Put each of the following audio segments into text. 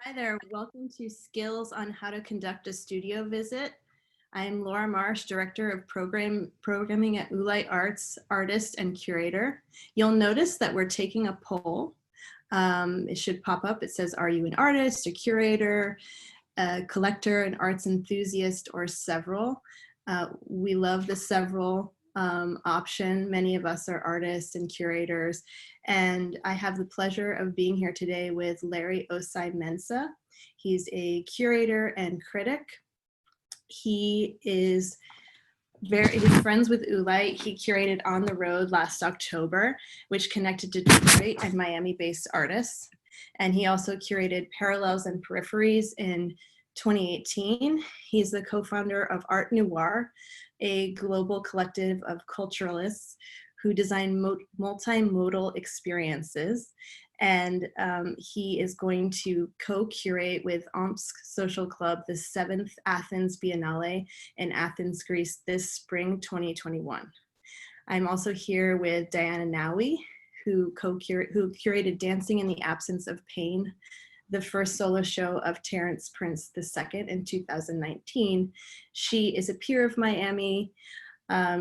Hi there, welcome to Skills on How to Conduct a Studio Visit. I'm Laura Marsh, Director of Programming at Oolite Arts, Artist and Curator. You'll notice that we're taking a poll. It should pop up. It says, are you an artist, a curator, a collector, an arts enthusiast, or several? We love the several option. Many of us are artists and curators, and I have the pleasure of being here today with Larry Ossei-Mensah. He's a curator and critic. He's friends with Oolite. He curated On the Road last October, which connected Detroit and Miami-based artists. And he also curated Parallels and Peripheries in 2018. He's the co-founder of Art Noir, a global collective of culturalists who design multimodal experiences. And he is going to co-curate with Omsk Social Club the 7th Athens Biennale in Athens, Greece this spring 2021. I'm also here with Diana Nawi, who curated Dancing in the Absence of Pain, the first solo show of Terrence Prince II in 2019. She is a peer of Miami.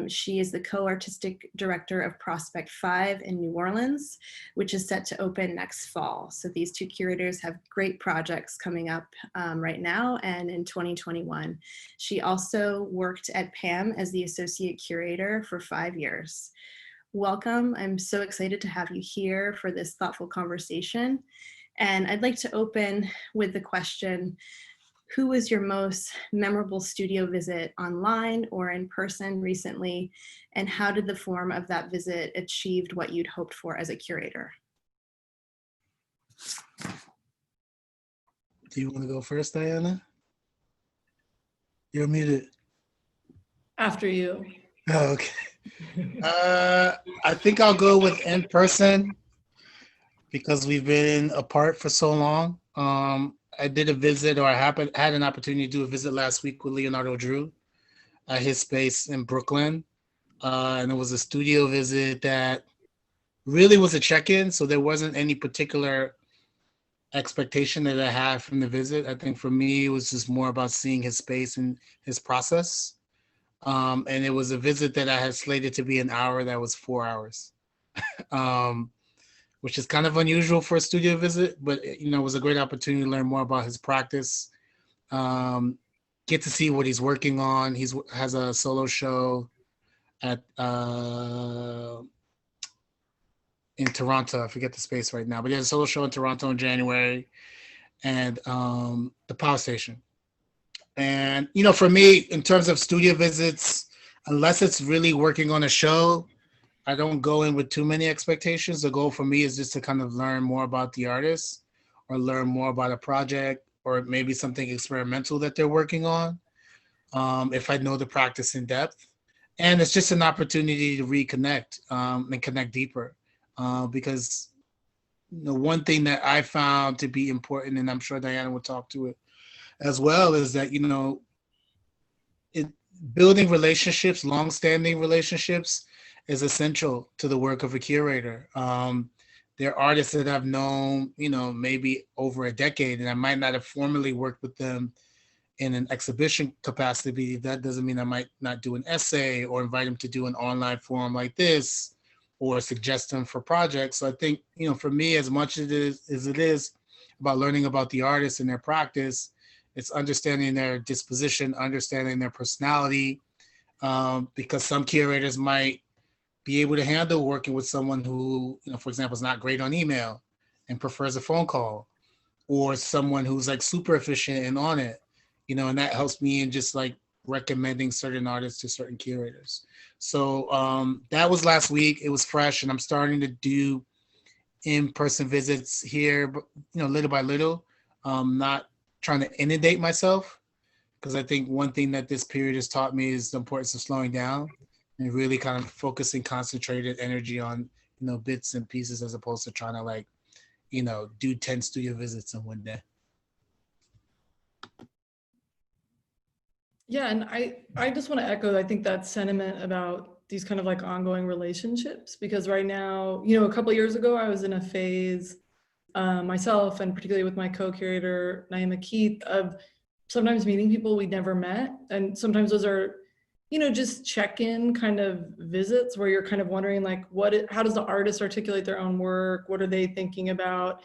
She is the co-artistic director of Prospect 5 in New Orleans, which is set to open next fall. So these two curators have great projects coming up right now and in 2021. She also worked at PAM as the associate curator for 5 years. Welcome. I'm so excited to have you here for this thoughtful conversation. And I'd like to open with the question, who was your most memorable studio visit online or in person recently? And how did the form of that visit achieve what you'd hoped for as a curator? Do you want to go first, Diana? You're muted. After you. Oh, okay. I think I'll go with in person because we've been apart for so long. I did a visit, or I had an opportunity to do a visit last week with Leonardo Drew at his space in Brooklyn. And it was a studio visit that really was a check-in. So there wasn't any particular expectation that I had from the visit. I think for me, it was just more about seeing his space and his process. And it was a visit that I had slated to be an hour that was 4 hours. Which is kind of unusual for a studio visit, but it was a great opportunity to learn more about his practice, get to see what he's working on. He has a solo show at in Toronto. I forget the space right now, but he has a solo show in Toronto in January, and the Power Station. And for me, in terms of studio visits, unless it's really working on a show, I don't go in with too many expectations. The goal for me is just to kind of learn more about the artist or learn more about a project or maybe something experimental that they're working on, if I know the practice in depth. And it's just an opportunity to reconnect and connect deeper. Because one thing that I found to be important, and I'm sure Diana will talk to it as well, is that, building relationships, long-standing relationships, is essential to the work of a curator. There are artists that I've known, maybe over a decade, and I might not have formally worked with them in an exhibition capacity. That doesn't mean I might not do an essay or invite them to do an online forum like this or suggest them for projects. So I think, for me, as much as it is about learning about the artist and their practice, it's understanding their disposition, understanding their personality, because some curators might be able to handle working with someone who, for example, is not great on email and prefers a phone call, or someone who's like super efficient and on it, and that helps me in just like recommending certain artists to certain curators. So that was last week. It was fresh, and I'm starting to do in-person visits here, but, little by little, not trying to inundate myself, because I think one thing that this period has taught me is the importance of slowing down and really kind of focusing concentrated energy on, bits and pieces, as opposed to trying to do 10 studio visits in one day. Yeah, and I just want to echo, I think, that sentiment about these kind of like ongoing relationships, because right now, a couple of years ago, I was in a phase myself, and particularly with my co-curator, Naima Keith, of sometimes meeting people we'd never met. And sometimes those are, you know, just check-in kind of visits where you're kind of wondering like, how does the artist articulate their own work? What are they thinking about?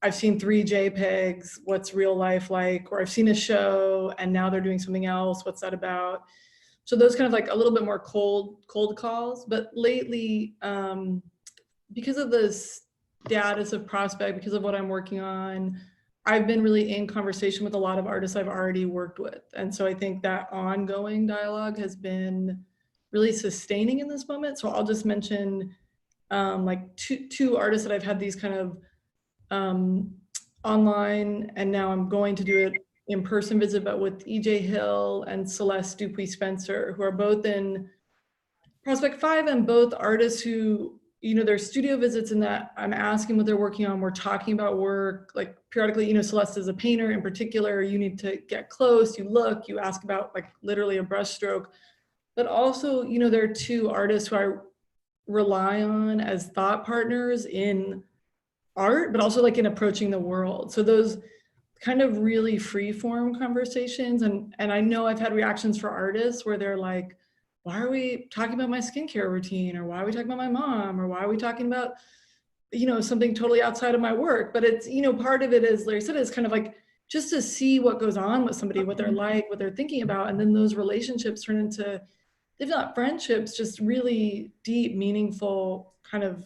I've seen 3 JPEGs, what's real life like? Or I've seen a show and now they're doing something else, what's that about? So those kind of like a little bit more cold calls. But lately, because of the status of Prospect, because of what I'm working on, I've been really in conversation with a lot of artists I've already worked with. And so I think that ongoing dialogue has been really sustaining in this moment. So I'll just mention like two artists that I've had these kind of online, and now I'm going to do it in-person visit, but with EJ Hill and Celeste Dupuis Spencer, who are both in Prospect 5 and both artists who, you know, their studio visits in that I'm asking what they're working on. We're talking about work, like periodically, you know, Celeste is a painter in particular. You need to get close, you look, you ask about like literally a brush stroke. But also, you know, there are 2 artists who I rely on as thought partners in art, but also like in approaching the world. So those kind of really free form conversations. And I know I've had reactions for artists where they're like, why are we talking about my skincare routine? Or why are we talking about my mom? Or why are we talking about, you know, something totally outside of my work? But it's, you know, part of it is, Larry said, is kind of like just to see what goes on with somebody, what they're like, what they're thinking about. And then those relationships turn into, if not friendships, just really deep, meaningful, kind of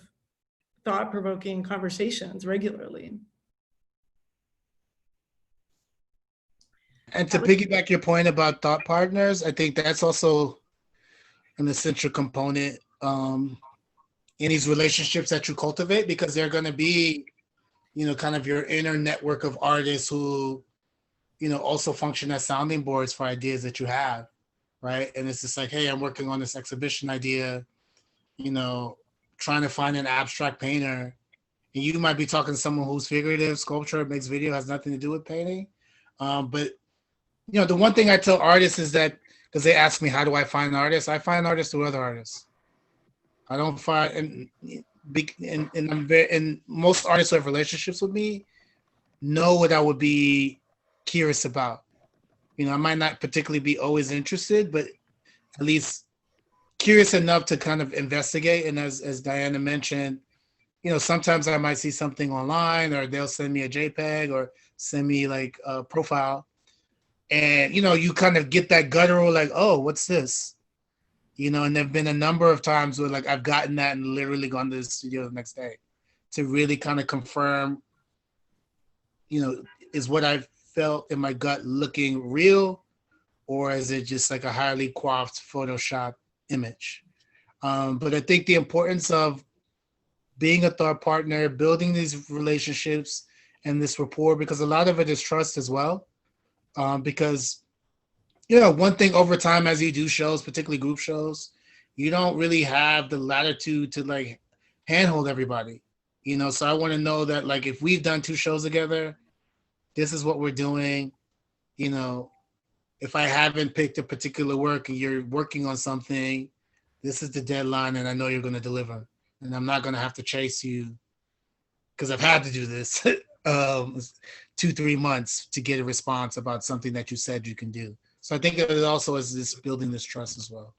thought-provoking conversations regularly. And to piggyback your point about thought partners, I think that's also an essential component in these relationships that you cultivate, because they're going to be, you know, kind of your inner network of artists who, you know, also function as sounding boards for ideas that you have, right? And it's just like, hey, I'm working on this exhibition idea, you know, trying to find an abstract painter. And you might be talking to someone who's figurative, sculpture, makes video, has nothing to do with painting. But, you know, the one thing I tell artists is that, because they ask me, how do I find artists? I find artists through other artists. I don't find, and most artists who have relationships with me know what I would be curious about. You know, I might not particularly be always interested, but at least curious enough to kind of investigate. And as Diana mentioned, you know, sometimes I might see something online, or they'll send me a JPEG or send me like a profile. And, you know, you kind of get that guttural, like, oh, what's this? You know, and there've been a number of times where like I've gotten that and literally gone to the studio the next day to really kind of confirm, you know, is what I felt in my gut looking real, or is it just like a highly coiffed Photoshop image? But I think the importance of being a thought partner, building these relationships and this rapport, because a lot of it is trust as well. Because, you know, one thing over time as you do shows, particularly group shows, you don't really have the latitude to like handhold everybody, you know? So I want to know that like, if we've done 2 shows together, this is what we're doing. You know, if I haven't picked a particular work and you're working on something, this is the deadline and I know you're going to deliver. And I'm not going to have to chase you, because I've had to do this 2-3 months to get a response about something that you said you can do. So I think it also is this building this trust as well.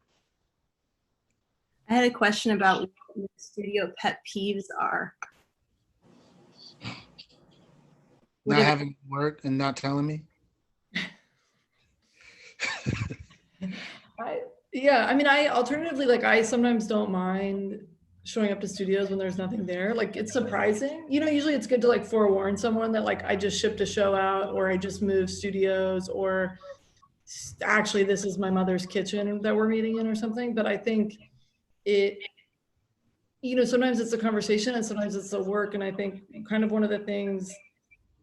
I had a question about what studio pet peeves are. Not having work and not telling me. I mean, I alternatively, like, I sometimes don't mind showing up to studios when there's nothing there. Like, it's surprising, you know, usually it's good to like forewarn someone that like I just shipped a show out, or I just moved studios, or actually this is my mother's kitchen that we're meeting in or something. But I think it, you know, sometimes it's a conversation and sometimes it's the work. And I think kind of one of the things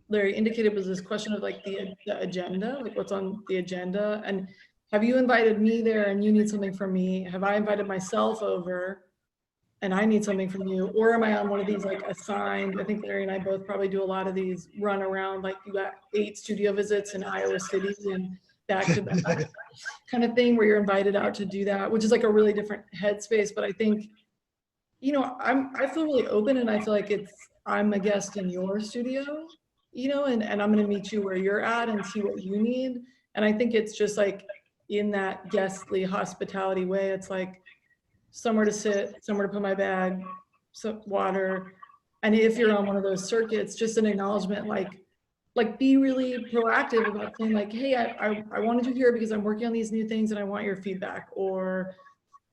Larry indicated was this question of like the agenda, like what's on the agenda. And have you invited me there and you need something from me? Have I invited myself over and I need something from you? Or am I on one of these like assigned, I think Larry and I both probably do a lot of these run around, like you got 8 studio visits in Iowa City and back to back kind of thing where you're invited out to do that, which is like a really different headspace. But I think, you know, I feel really open, and I feel like it's I'm a guest in your studio, you know, and I'm going to meet you where you're at and see what you need. And I think it's just like in that guestly hospitality way, it's like somewhere to sit, somewhere to put my bag, some water. And if you're on one of those circuits, just an acknowledgement, like be really proactive about saying like, hey, I wanted you here because I'm working on these new things and I want your feedback. Or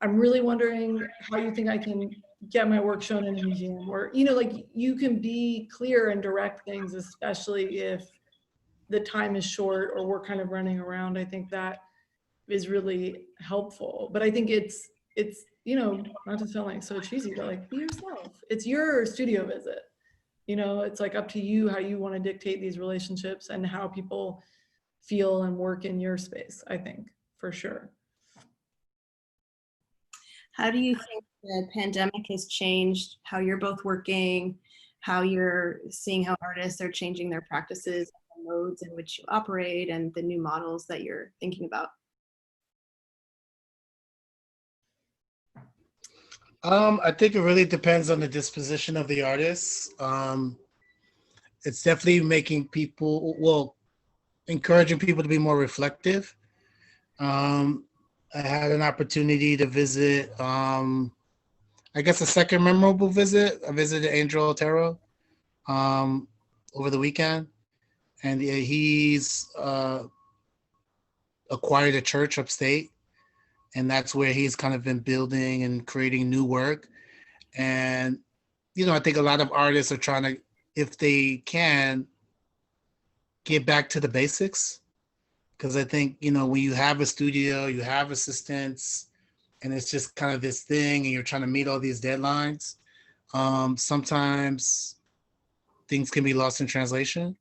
I'm really wondering how you think I can get my work shown in a museum. Or, you know, like you can be clear and direct things, especially if the time is short or we're kind of running around. I think that is really helpful. But I think it's, you know, not to sound like so cheesy, but like be yourself. It's your studio visit. You know, it's like up to you how you want to dictate these relationships and how people feel and work in your space, I think, for sure. How do you think the pandemic has changed how you're both working, how you're seeing how artists are changing their practices, the modes in which you operate, and the new models that you're thinking about? I think it really depends on the disposition of the artist. It's definitely making people, well, encouraging people to be more reflective. I had an opportunity to visit, I guess a second memorable visit. I visited Angel Otero over the weekend, and he's acquired a church upstate, and that's where he's kind of been building and creating new work. And, you know, I think a lot of artists are trying to, if they can, get back to the basics. Because I think, you know, when you have a studio, you have assistants, and it's just kind of this thing, and you're trying to meet all these deadlines, sometimes things can be lost in translation.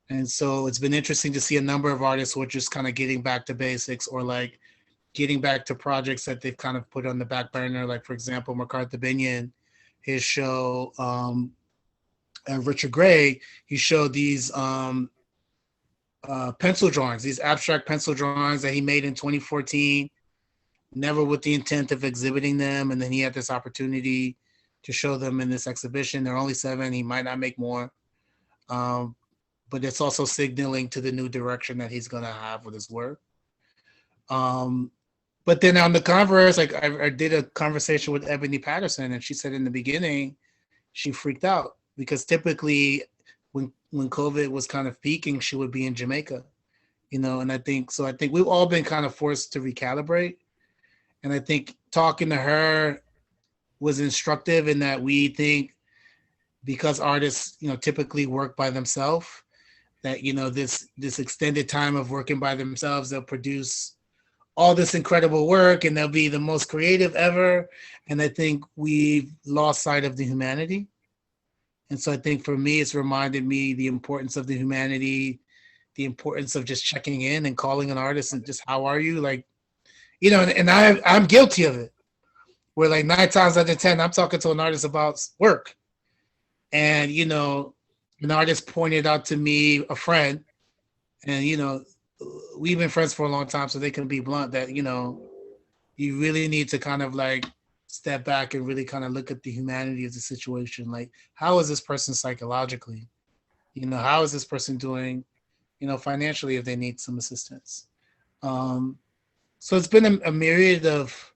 And so it's been interesting to see a number of artists who are just kind of getting back to basics, or like getting back to projects that they've kind of put on the back burner. Like, for example, McCarthy Binion, his show, and Richard Gray, he showed these pencil drawings, these abstract pencil drawings that he made in 2014, never with the intent of exhibiting them. And then he had this opportunity to show them in this exhibition. They're only 7, he might not make more. But it's also signaling to the new direction that he's gonna have with his work. But then on the converse, like I did a conversation with Ebony Patterson, and she said in the beginning, she freaked out because typically when COVID was kind of peaking, she would be in Jamaica, you know, and I think we've all been kind of forced to recalibrate. And I think talking to her was instructive in that we think, because artists, you know, typically work by themselves, that, you know, this extended time of working by themselves, they'll produce all this incredible work and they'll be the most creative ever. And I think we've lost sight of the humanity. And so I think for me, it's reminded me the importance of the humanity, the importance of just checking in and calling an artist and just, how are you? Like, you know, and I'm guilty of it. Where like 9 times out of 10, I'm talking to an artist about work. And, you know, an artist pointed out to me a friend, and, you know, we've been friends for a long time, so they can be blunt that, you know, you really need to kind of like step back and really kind of look at the humanity of the situation. Like, how is this person psychologically? You know, how is this person doing, you know, financially if they need some assistance? So it's been a myriad of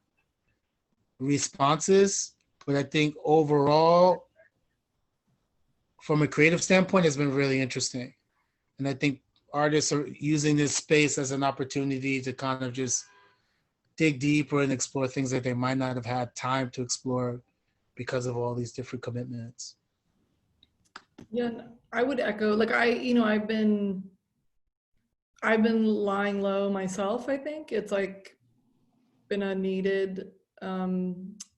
responses, but I think overall, from a creative standpoint, it's been really interesting. And I think artists are using this space as an opportunity to kind of just dig deeper and explore things that they might not have had time to explore because of all these different commitments. Yeah, I would echo, like I've been lying low myself. I think it's like been a needed,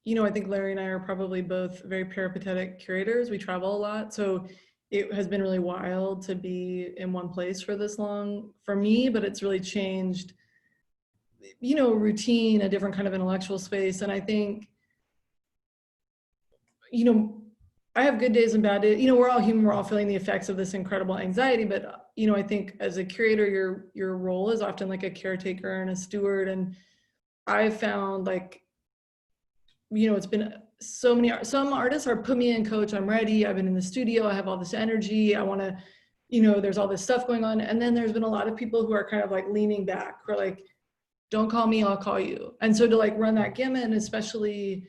you know, I think Larry and I are probably both very peripatetic curators. We travel a lot. So it has been really wild to be in one place for this long for me, but it's really changed, you know, routine, a different kind of intellectual space. And I think, you know, I have good days and bad days. You know, we're all human, we're all feeling the effects of this incredible anxiety. But, you know, I think as a curator, your role is often like a caretaker and a steward. And I've found, like, you know, it's been some artists are put me in, coach, I'm ready, I've been in the studio, I have all this energy, I want to, there's all this stuff going on. And then there's been a lot of people who are kind of like leaning back, who are like, don't call me, I'll call you. And so to like run that gamut, and especially,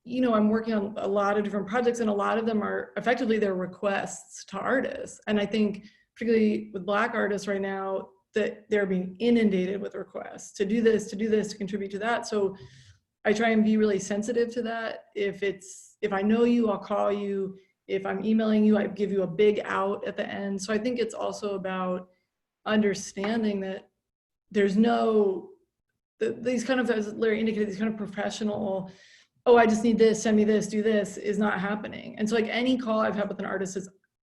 I'm working on a lot of different projects, and a lot of them are effectively their requests to artists. And I think particularly with Black artists right now, that they're being inundated with requests to do this, to contribute to that. So I try and be really sensitive to that. If I know you, I'll call you. If I'm emailing you, I give you a big out at the end. So I think it's also about understanding that there's these kind of, as Larry indicated, these kind of professional, oh, I just need this, send me this, do this, is not happening. And so like any call I've had with an artist is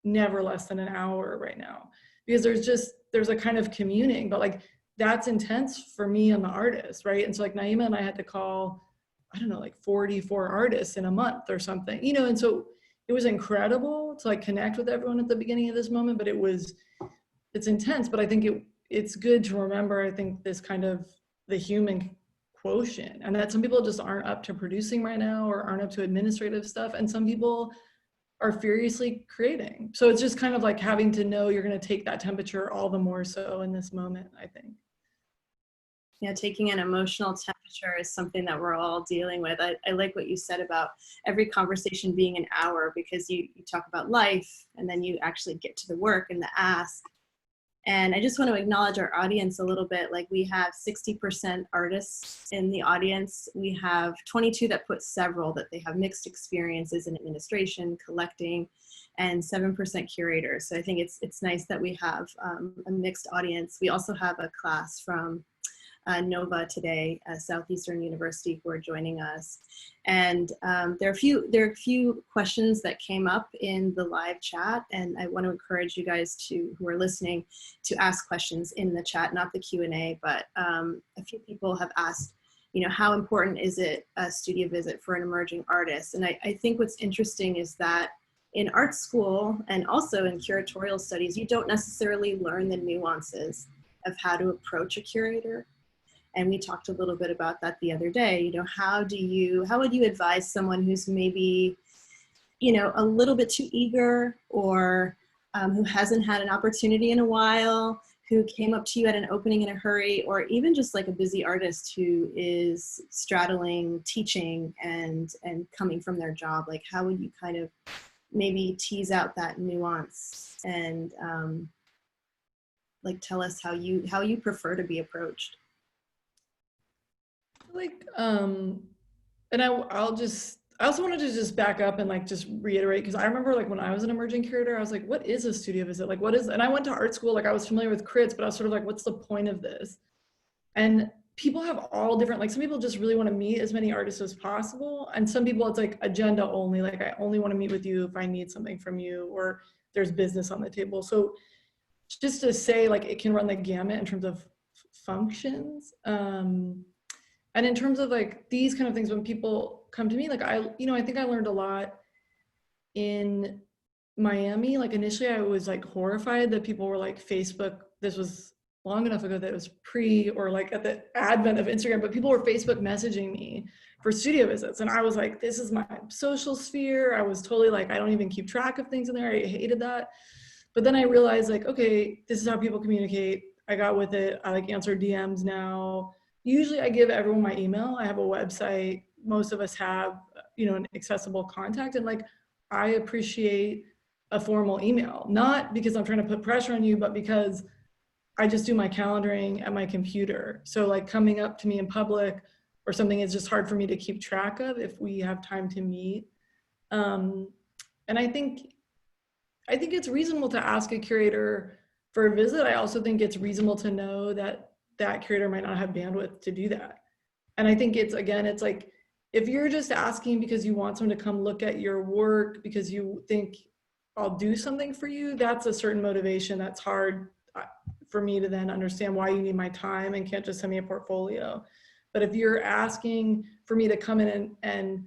never less than an hour right now, because there's a kind of communing, but like that's intense for me and the artist, right? And so like Naima and I had to call, I don't know, like 44 artists in a month or something, and so it was incredible to like connect with everyone at the beginning of this moment, but it's intense. But I think it's good to remember, I think, this kind of the human quotient, and that some people just aren't up to producing right now or aren't up to administrative stuff, and some people are furiously creating. So it's just kind of like having to know you're going to take that temperature all the more so in this moment, I think. Yeah, taking an emotional temperature is something that we're all dealing with. I like what you said about every conversation being an hour, because you talk about life and then you actually get to the work and the ask. And I just want to acknowledge our audience a little bit. Like, we have 60% artists in the audience. We have 22 that put several, that they have mixed experiences in administration, collecting, and 7% curators. So I think it's nice that we have a mixed audience. We also have a class from Nova today, Southeastern University, who are joining us. And there are a few questions that came up in the live chat, and I want to encourage you guys who are listening to ask questions in the chat, not the Q&A, but a few people have asked, how important is it a studio visit for an emerging artist? And I think what's interesting is that in art school and also in curatorial studies, you don't necessarily learn the nuances of how to approach a curator. And we talked a little bit about that the other day. How would you advise someone who's maybe, a little bit too eager, or who hasn't had an opportunity in a while, who came up to you at an opening in a hurry, or even just like a busy artist who is straddling teaching and coming from their job? Like, how would you kind of maybe tease out that nuance and like tell us how you prefer to be approached? Like, and I also wanted to just back up and like just reiterate, because I remember like when I was an emerging curator, I was like, what is a studio visit? Like, and I went to art school, like I was familiar with crits, but I was sort of like, what's the point of this? And people have all different, like some people just really want to meet as many artists as possible. And some people it's like agenda only, like I only want to meet with you if I need something from you, or there's business on the table. So just to say, like, it can run the gamut in terms of functions. And in terms of like these kind of things, when people come to me, like I think I learned a lot in Miami. Like initially I was like horrified that people were like Facebook, this was long enough ago that it was or like at the advent of Instagram, but people were Facebook messaging me for studio visits. And I was like, this is my social sphere. I was totally like, I don't even keep track of things in there. I hated that. But then I realized like, okay, this is how people communicate. I got with it. I like answer DMs now. Usually I give everyone my email. I have a website. Most of us have, an accessible contact. And like, I appreciate a formal email, not because I'm trying to put pressure on you, but because I just do my calendaring at my computer. So like coming up to me in public or something is just hard for me to keep track of if we have time to meet. And I think it's reasonable to ask a curator for a visit. I also think it's reasonable to know that curator might not have bandwidth to do that. And I think it's like, if you're just asking because you want someone to come look at your work because you think I'll do something for you, that's a certain motivation that's hard for me to then understand why you need my time and can't just send me a portfolio. But if you're asking for me to come in and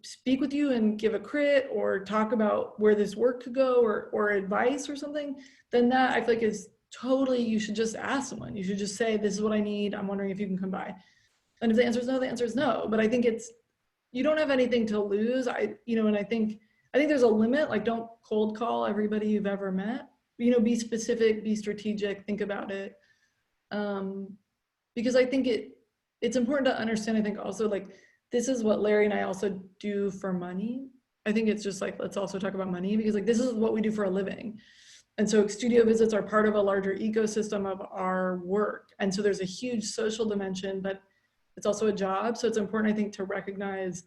speak with you and give a crit or talk about where this work could go or advice or something, then that I feel like is totally, you should just ask someone. You should just say, this is what I need. I'm wondering if you can come by. And if the answer is no, the answer is no. But I think you don't have anything to lose. And I think there's a limit. Like, don't cold call everybody you've ever met. Be specific, be strategic, think about it. Because I think it's important to understand, I think also, like, this is what Larry and I also do for money. I think it's just like, let's also talk about money, because like, this is what we do for a living. And so studio visits are part of a larger ecosystem of our work. And so there's a huge social dimension, but it's also a job. So it's important, I think, to recognize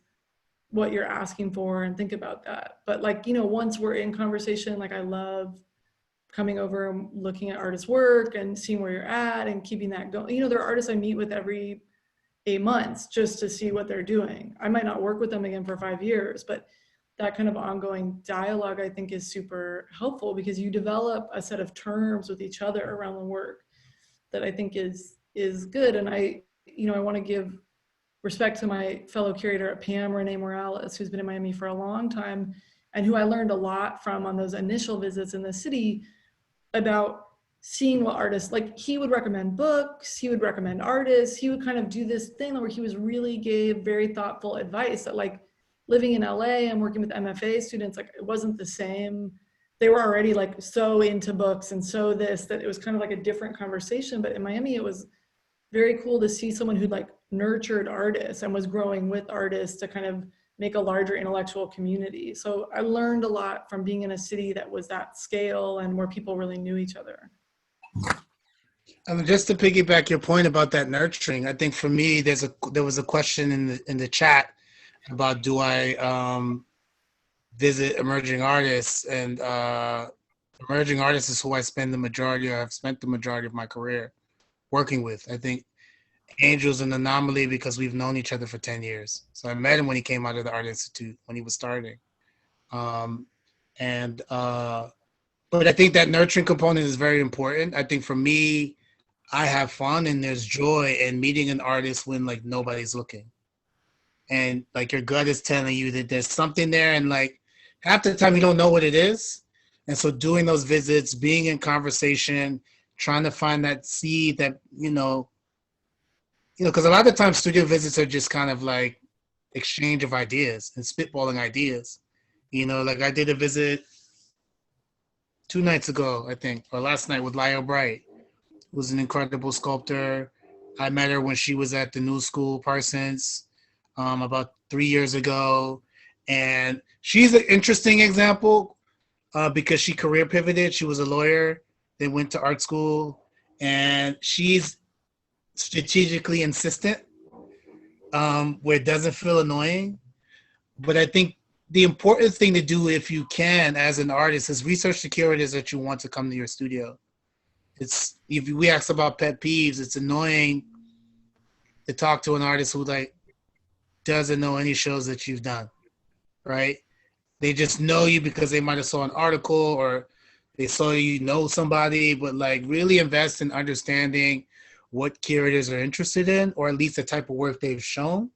what you're asking for and think about that. But like, once we're in conversation, like, I love coming over and looking at artists' work and seeing where you're at and keeping that going. There are artists I meet with every 8 months just to see what they're doing. I might not work with them again for 5 years, but that kind of ongoing dialogue, I think, is super helpful, because you develop a set of terms with each other around the work that I think is good. And I want to give respect to my fellow curator at PAM, Renee Morales, who's been in Miami for a long time, and who I learned a lot from on those initial visits in the city about seeing what artists, like, he would recommend books, he would recommend artists, he would kind of do this thing where he really gave very thoughtful advice that, like, living in LA and working with MFA students, like, it wasn't the same. They were already like so into books and so this, that it was kind of like a different conversation. But in Miami, it was very cool to see someone who like nurtured artists and was growing with artists to kind of make a larger intellectual community. So I learned a lot from being in a city that was that scale and where people really knew each other. Just to piggyback your point about that nurturing, I think for me, there was a question in the chat about, do I visit emerging artists? And emerging artists is who I've spent the majority of my career working with. I think Angel's an anomaly because we've known each other for 10 years. So I met him when he came out of the Art Institute, when he was starting. But I think that nurturing component is very important. I think for me, I have fun and there's joy in meeting an artist when like nobody's looking. And like your gut is telling you that there's something there, and like half the time you don't know what it is. And so doing those visits, being in conversation, trying to find that seed that, because a lot of times studio visits are just kind of like exchange of ideas and spitballing ideas. Like I did a visit 2 nights ago, I think, or last night, with Lyle Bright, who was an incredible sculptor. I met her when she was at the New School Parsons about 3 years ago. And she's an interesting example because she career pivoted. She was a lawyer, then went to art school, and she's strategically insistent where it doesn't feel annoying. But I think the important thing to do, if you can, as an artist, is research the curators that you want to come to your studio. If we ask about pet peeves, it's annoying to talk to an artist who like doesn't know any shows that you've done, right? They just know you because they might have saw an article or they saw you know somebody, but like really invest in understanding what curators are interested in, or at least the type of work they've shown.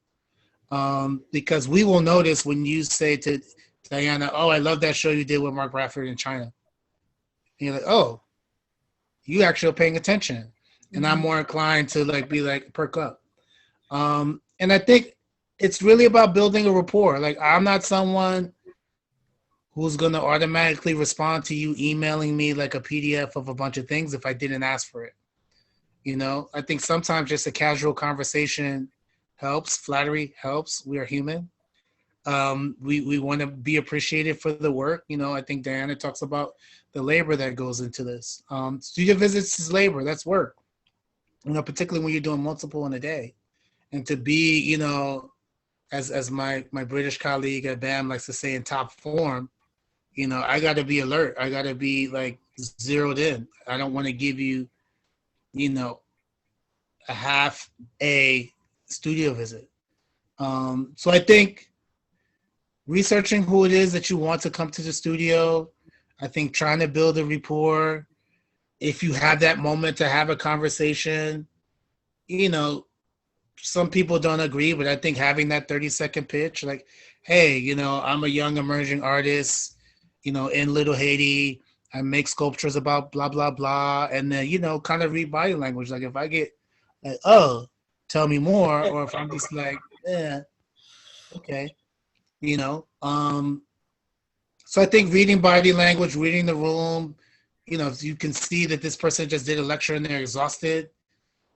Because we will notice when you say to Diana, "Oh, I love that show you did with Mark Bradford in China." And you're like, "Oh, you actually are paying attention." And I'm more inclined to like be like, perk up. And I think it's really about building a rapport. Like, I'm not someone who's going to automatically respond to you emailing me like a PDF of a bunch of things if I didn't ask for it. I think sometimes just a casual conversation helps. Flattery helps. We are human. We want to be appreciated for the work. I think Diana talks about the labor that goes into this. Studio visits is labor. That's work. Particularly when you're doing multiple in a day. And to be, as my British colleague at BAM likes to say, in top form, I got to be alert. I got to be like zeroed in. I don't want to give you, a half a studio visit. So I think researching who it is that you want to come to the studio, I think trying to build a rapport. If you have that moment to have a conversation, some people don't agree, but I think having that 30-second pitch, like, hey, I'm a young emerging artist, in Little Haiti. I make sculptures about blah, blah, blah. And then, kind of read body language. Like if I get like, oh, tell me more. Or if I'm just like, yeah, Okay. You know, so I think reading body language, reading the room, you know, if you can see that this person just did a lecture and they're exhausted,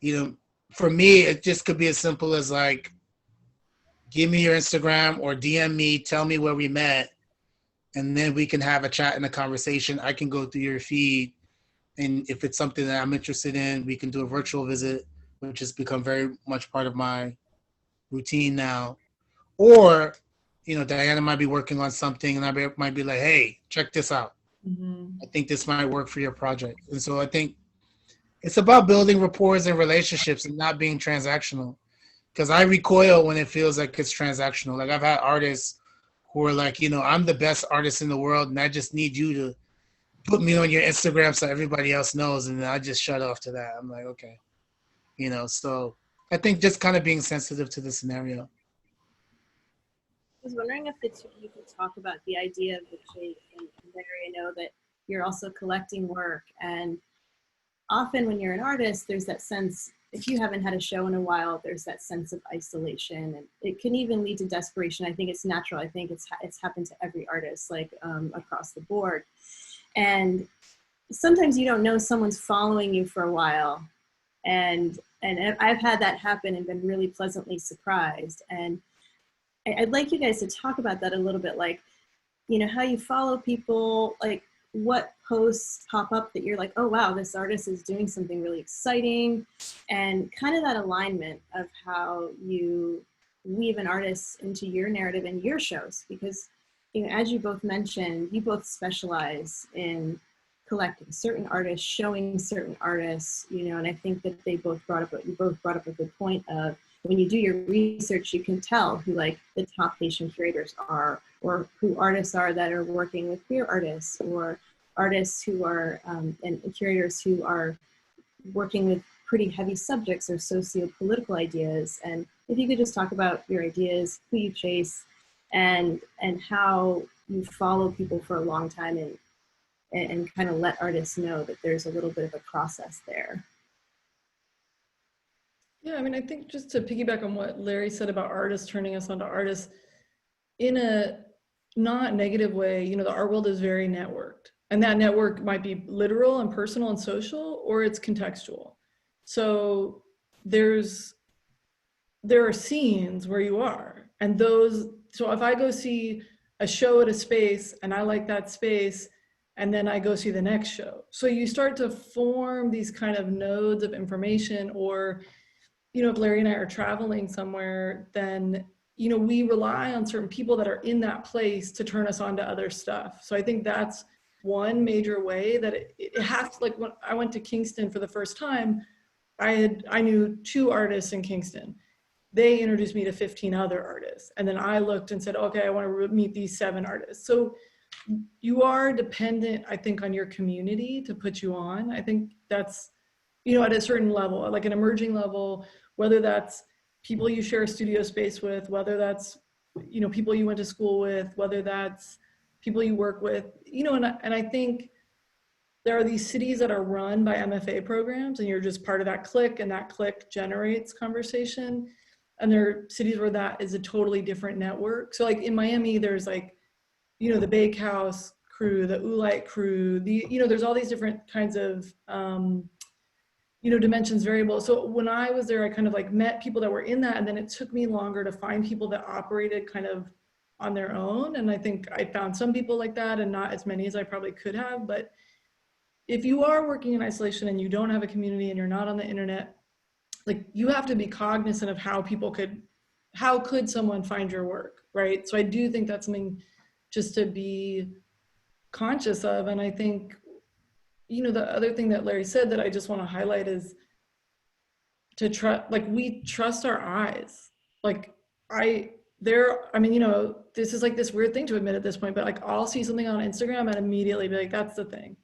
you know, for me, it just could be as simple as like, give me your Instagram or DM me, tell me where we met, and then we can have a chat and a conversation. I can go through your feed, and if it's something that I'm interested in, we can do a virtual visit, which has become very much part of my routine now. Or, you know, Diana might be working on something, and might be like, hey, check this out. I think this might work for your project. And so I think it's about building rapport and relationships and not being transactional. Because I recoil when it feels like it's transactional. Like I've had artists who are like, you know, I'm the best artist in the world, and I just need you to put me on your Instagram so everybody else knows, and then I just shut off to that. I'm like, okay, you know. So I think just kind of being sensitive to the scenario. I was wondering if the two of you could talk about the idea of the shape. And Larry, I know that you're also collecting work, and often when you're an artist, there's that sense, if you haven't had a show in a while, there's that sense of isolation, and it can even lead to desperation. I think it's natural. I think it's happened to every artist, like across the board. And sometimes you don't know someone's following you for a while, and I've had that happen and been really pleasantly surprised. And I'd like you guys to talk about that a little bit, like, you know, how you follow people, like what posts pop up that you're like, oh wow, this artist is doing something really exciting, and kind of that alignment of how you weave an artist into your narrative and your shows. Because, you know, as you both mentioned, you both specialize in collecting certain artists, showing certain artists, you know, and I think that you both brought up a good point of, when you do your research, you can tell who like the top Haitian curators are, or who artists are that are working with queer artists, or artists who are, and curators who are working with pretty heavy subjects or socio-political ideas. And if you could just talk about your ideas, who you chase, and how you follow people for a long time, and kind of let artists know that there's a little bit of a process there. Yeah, I mean, I think just to piggyback on what Larry said about artists turning us onto artists, in a not negative way, you know, the art world is very networked. And that network might be literal and personal and social, or it's contextual. So there are scenes where you are, and those, so if I go see a show at a space and I like that space, and then I go see the next show. So you start to form these kind of nodes of information. Or, you know, if Larry and I are traveling somewhere, then, you know, we rely on certain people that are in that place to turn us on to other stuff. So I think that's one major way that it has to, like when I went to Kingston for the first time, I knew 2 artists in Kingston. They introduced me to 15 other artists. And then I looked and said, okay, I want to meet these 7 artists. So you are dependent, I think, on your community to put you on. I think that's, you know, at a certain level, like an emerging level, whether that's people you share a studio space with, whether that's, you know, people you went to school with, whether that's people you work with, you know, and I think there are these cities that are run by MFA programs, and you're just part of that clique, and that clique generates conversation. And there are cities where that is a totally different network. So like in Miami, there's like, you know, the Bakehouse crew, the Oolite crew, you know, there's all these different kinds of, you know, dimensions, variables. So when I was there, I kind of like met people that were in that, and then it took me longer to find people that operated kind of on their own. And I think I found some people like that, and not as many as I probably could have. But if you are working in isolation and you don't have a community and you're not on the internet, like you have to be cognizant of how could someone find your work, right? So I do think that's something just to be conscious of. And I think, you know, the other thing that Larry said that I just want to highlight is to trust, like we trust our eyes. Like I mean, you know, this is like this weird thing to admit at this point, but like I'll see something on Instagram and immediately be like, that's the thing.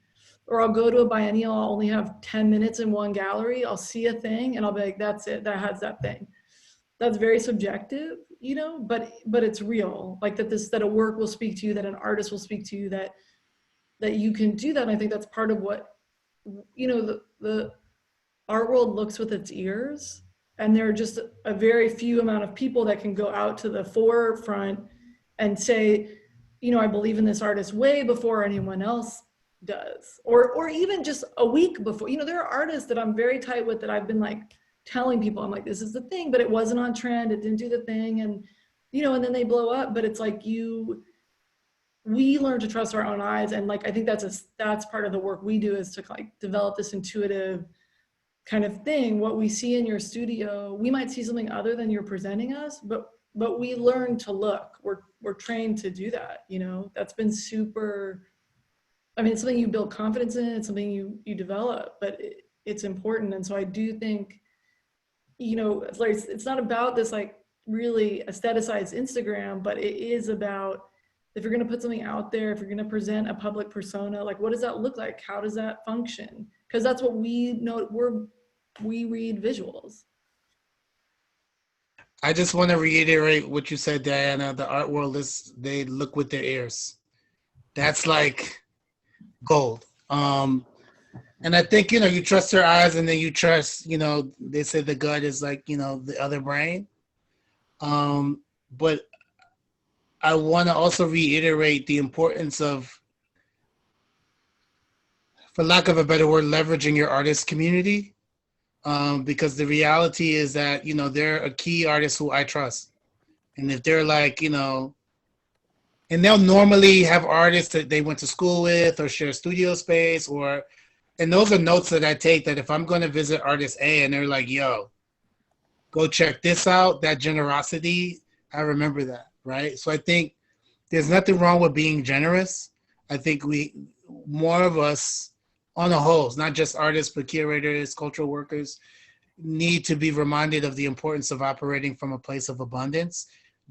Or I'll go to a biennial, I'll only have 10 minutes in one gallery, I'll see a thing and I'll be like, that's it, that has that thing. That's very subjective, you know, but it's real. Like that a work will speak to you, that an artist will speak to you, that you can do that. And I think that's part of what, you know, the art world looks with its ears. and there are just a very few amount of people that can go out to the forefront and say, you know, I believe in this artist way before anyone else does, or even just a week before. You know, there are artists that I'm very tight with that I've been like telling people, I'm like, this is the thing, but it wasn't on trend, it didn't do the thing, and you know, and then they blow up. But it's like we learn to trust our own eyes, and like I think that's part of the work we do, is to like develop this intuitive kind of thing. What we see in your studio, we might see something other than you're presenting us, but we learn to look. We're trained to do that. You know, that's been super. I mean, it's something you build confidence in. It's something you develop, but it's important. And so I do think, you know, like it's not about this like really aestheticized Instagram, but it is about, if you're going to put something out there, if you're going to present a public persona, like what does that look like? How does that function? Because that's what we know. We read visuals. I just want to reiterate what you said, Diana. The art world they look with their ears. That's like gold. And I think, you know, you trust their eyes, and then you trust, you know, they say the gut is like, you know, the other brain. But I want to also reiterate the importance of, for lack of a better word, leveraging your artist community. Because the reality is that, you know, they're a key artist who I trust. And if they're like, you know, and they'll normally have artists that they went to school with or share studio space, and those are notes that I take, that if I'm going to visit artist A and they're like, yo, go check this out, that generosity, I remember that, right? So I think there's nothing wrong with being generous. I think more of us, on the whole, not just artists, but curators, cultural workers, need to be reminded of the importance of operating from a place of abundance.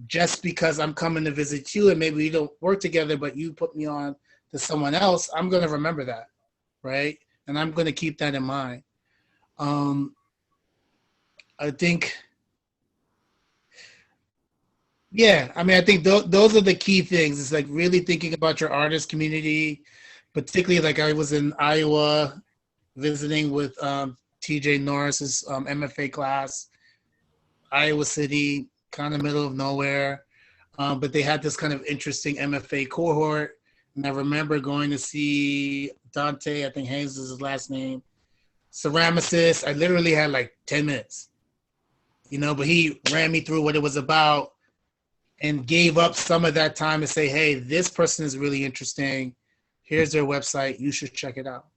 Just because I'm coming to visit you and maybe we don't work together, but you put me on to someone else, I'm going to remember that, right? And I'm going to keep that in mind. I think, yeah, I mean, I think those are the key things. It's like really thinking about your artist community, particularly like I was in Iowa visiting with TJ Norris's MFA class, Iowa City, kind of middle of nowhere. But they had this kind of interesting MFA cohort. And I remember going to see Dante, I think Haynes is his last name, ceramicist. I literally had like 10 minutes, you know, but he ran me through what it was about and gave up some of that time to say, hey, this person is really interesting. Here's their website. You should check it out.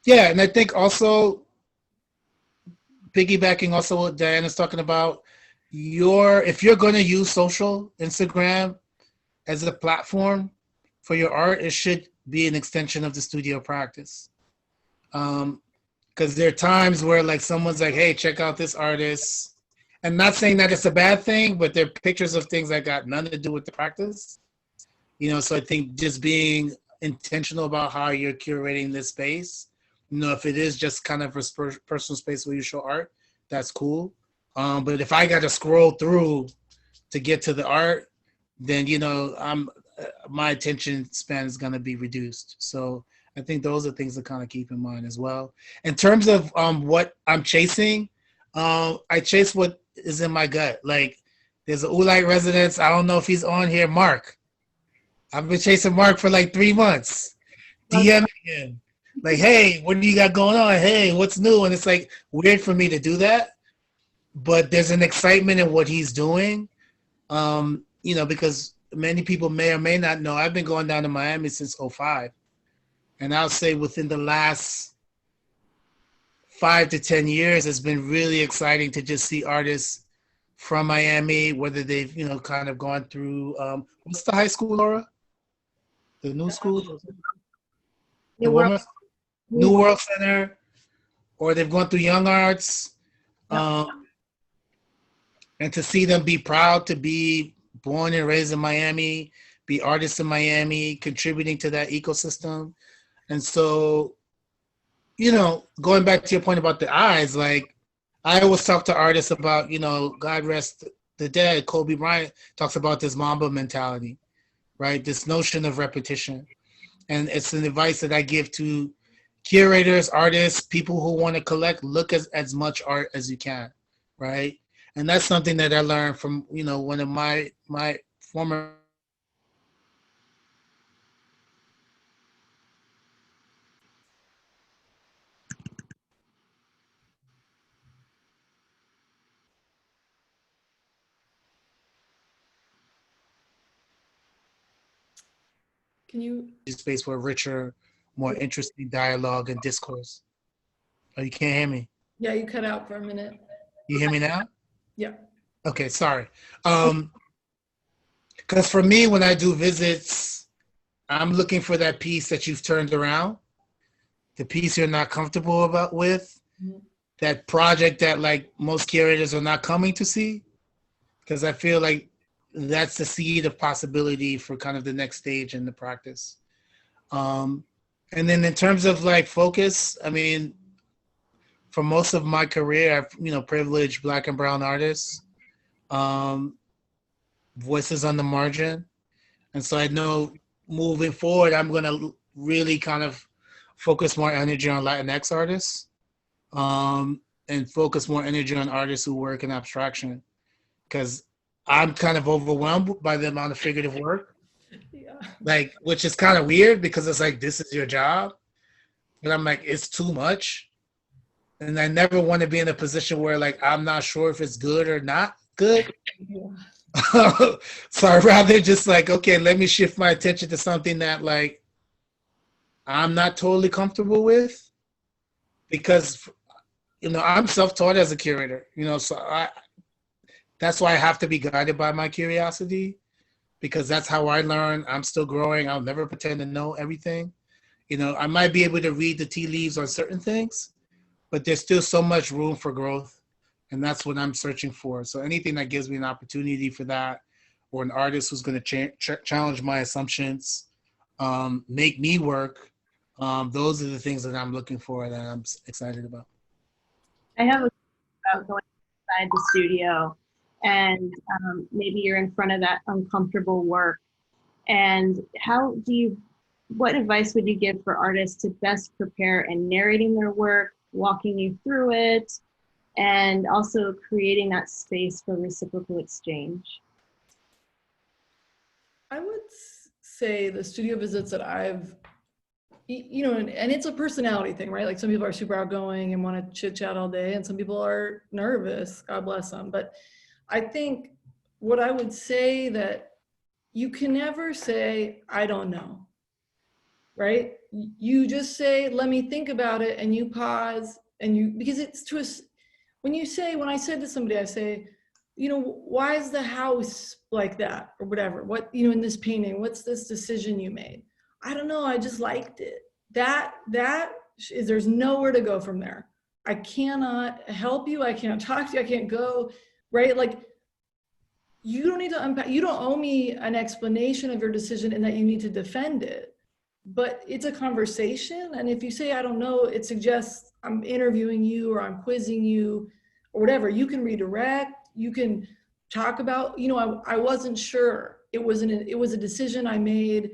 Yeah, and I think also piggybacking also what Diana's talking about, if you're going to use social, Instagram as a platform for your art, it should be an extension of the studio practice. Because there are times where like someone's like, hey, check out this artist. And not saying that it's a bad thing, but they're pictures of things that got nothing to do with the practice. You know, so I think just being intentional about how you're curating this space, you know, if it is just kind of a personal space where you show art, that's cool. But if I got to scroll through to get to the art, then, you know, my attention span is going to be reduced. So I think those are things to kind of keep in mind as well. In terms of what I'm chasing, I chase what is in my gut. Like there's an Oolite residence. I don't know if he's on here, Mark. I've been chasing Mark for like 3 months. DMing him. Like, hey, what do you got going on? Hey, what's new? And it's like weird for me to do that. But there's an excitement in what he's doing. You know, because many people may or may not know, I've been going down to Miami since 2005. And I'll say within the last 5 to 10 years, it's been really exciting to just see artists from Miami, whether they've, you know, kind of gone through, what's the high school, Laura? The new school? New World. New World Center, or they've gone through Young Arts. And to see them be proud to be born and raised in Miami, be artists in Miami, contributing to that ecosystem. And so, you know, going back to your point about the eyes, like I always talk to artists about, you know, God rest the dead, Kobe Bryant talks about this Mamba mentality, right? This notion of repetition. And it's an advice that I give to curators, artists, people who want to collect, look at as much art as you can, right? And that's something that I learned from, one of my former. Can you? Space for richer, more interesting dialogue and discourse. Oh, you can't hear me? Yeah, you cut out for a minute. You hear me now? Yeah. Okay, sorry. Because for me, when I do visits, I'm looking for that piece that you've turned around, the piece you're not comfortable with, that project that like most curators are not coming to see, because I feel like that's the seed of possibility for kind of the next stage in the practice. And then in terms of like focus, I mean, for most of my career, I've privileged Black and brown artists, voices on the margin, and so I know moving forward, I'm gonna really kind of focus more energy on Latinx artists, and focus more energy on artists who work in abstraction, because I'm kind of overwhelmed by the amount of figurative work. Yeah. Like, which is kind of weird because it's like, this is your job. But I'm like, it's too much. And I never want to be in a position where like, I'm not sure if it's good or not good. Yeah. So I'd rather just like, okay, let me shift my attention to something that like, I'm not totally comfortable with, because, I'm self-taught as a curator, so that's why I have to be guided by my curiosity, because that's how I learn. I'm still growing. I'll never pretend to know everything. I might be able to read the tea leaves on certain things, but there's still so much room for growth. And that's what I'm searching for. So anything that gives me an opportunity for that, or an artist who's going to challenge my assumptions, make me work, those are the things that I'm looking for, that I'm excited about. I have a about going inside the studio, and maybe you're in front of that uncomfortable work. And what advice would you give for artists to best prepare in narrating their work, walking you through it, and also creating that space for reciprocal exchange? I would say the studio visits that I've, and it's a personality thing, right? Like some people are super outgoing and want to chit chat all day, and some people are nervous, God bless them. But I think what I would say, that you can never say, I don't know, right? You just say, let me think about it, and you pause, and because it's to us, when I said to somebody, I say, why is the house like that, or whatever, what, in this painting, what's this decision you made? I don't know, I just liked it. There's nowhere to go from there. I cannot help you, I can't talk to you, I can't go, right? Like, you don't need to unpack, you don't owe me an explanation of your decision and that you need to defend it. But it's a conversation, and if you say, I don't know, it suggests I'm interviewing you or I'm quizzing you or whatever. You can redirect, you can talk about, I wasn't sure. It was a decision I made,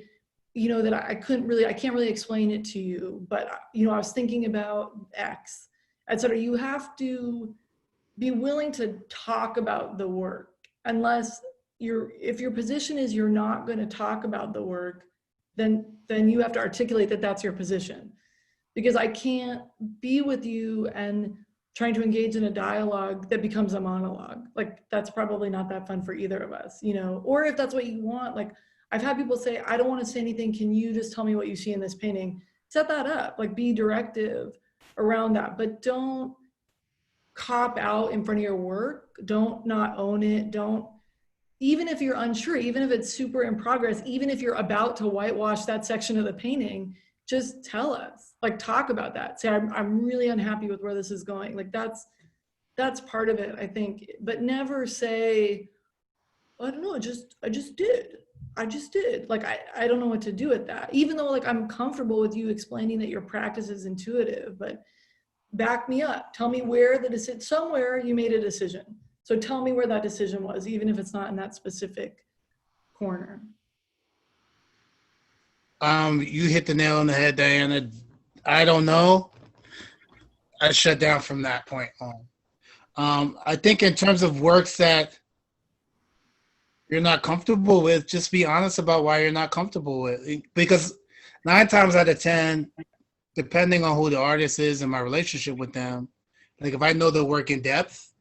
that I can't really explain it to you, but I was thinking about X, etc. You have to be willing to talk about the work, unless if your position is you're not going to talk about the work, then you have to articulate that that's your position. Because I can't be with you and trying to engage in a dialogue that becomes a monologue. Like, that's probably not that fun for either of us, or if that's what you want. Like, I've had people say, I don't want to say anything, can you just tell me what you see in this painting? Set that up, like, be directive around that, but don't cop out in front of your work. Don't not own it. Don't, even if you're unsure, even if it's super in progress, even if you're about to whitewash that section of the painting, just tell us, like, talk about that. Say, I'm really unhappy with where this is going. Like, that's part of it, I think. But never say, I don't know, I just did. Like, I don't know what to do with that. Even though, like, I'm comfortable with you explaining that your practice is intuitive, but back me up. Tell me where somewhere you made a decision. So tell me where that decision was, even if it's not in that specific corner. You hit the nail on the head, Diana. I don't know, I shut down from that point on. I think in terms of works that you're not comfortable with, just be honest about why you're not comfortable with it. Because 9 times out of 10, depending on who the artist is and my relationship with them, like if I know their work in depth,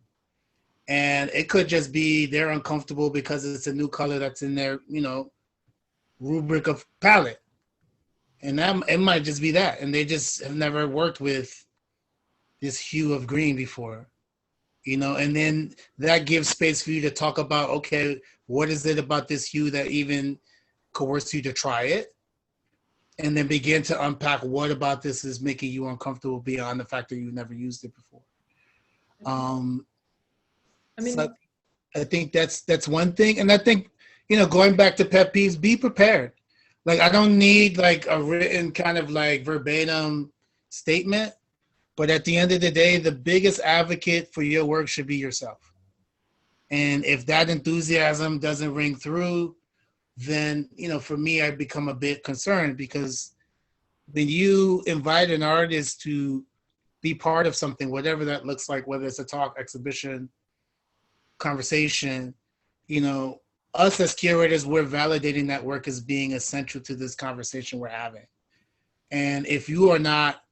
and it could just be they're uncomfortable because it's a new color that's in their, rubric of palette. And that it might just be that. And they just have never worked with this hue of green before. And then that gives space for you to talk about, okay, what is it about this hue that even coerced you to try it? And then begin to unpack what about this is making you uncomfortable beyond the fact that you've never used it before. So I think that's one thing. And I think, going back to pet peeves, be prepared. Like, I don't need like a written kind of like verbatim statement. But at the end of the day, the biggest advocate for your work should be yourself. And if that enthusiasm doesn't ring through, then, for me, I become a bit concerned, because when you invite an artist to be part of something, whatever that looks like, whether it's a talk, exhibition, conversation, us as curators, we're validating that work as being essential to this conversation we're having. And if you are not,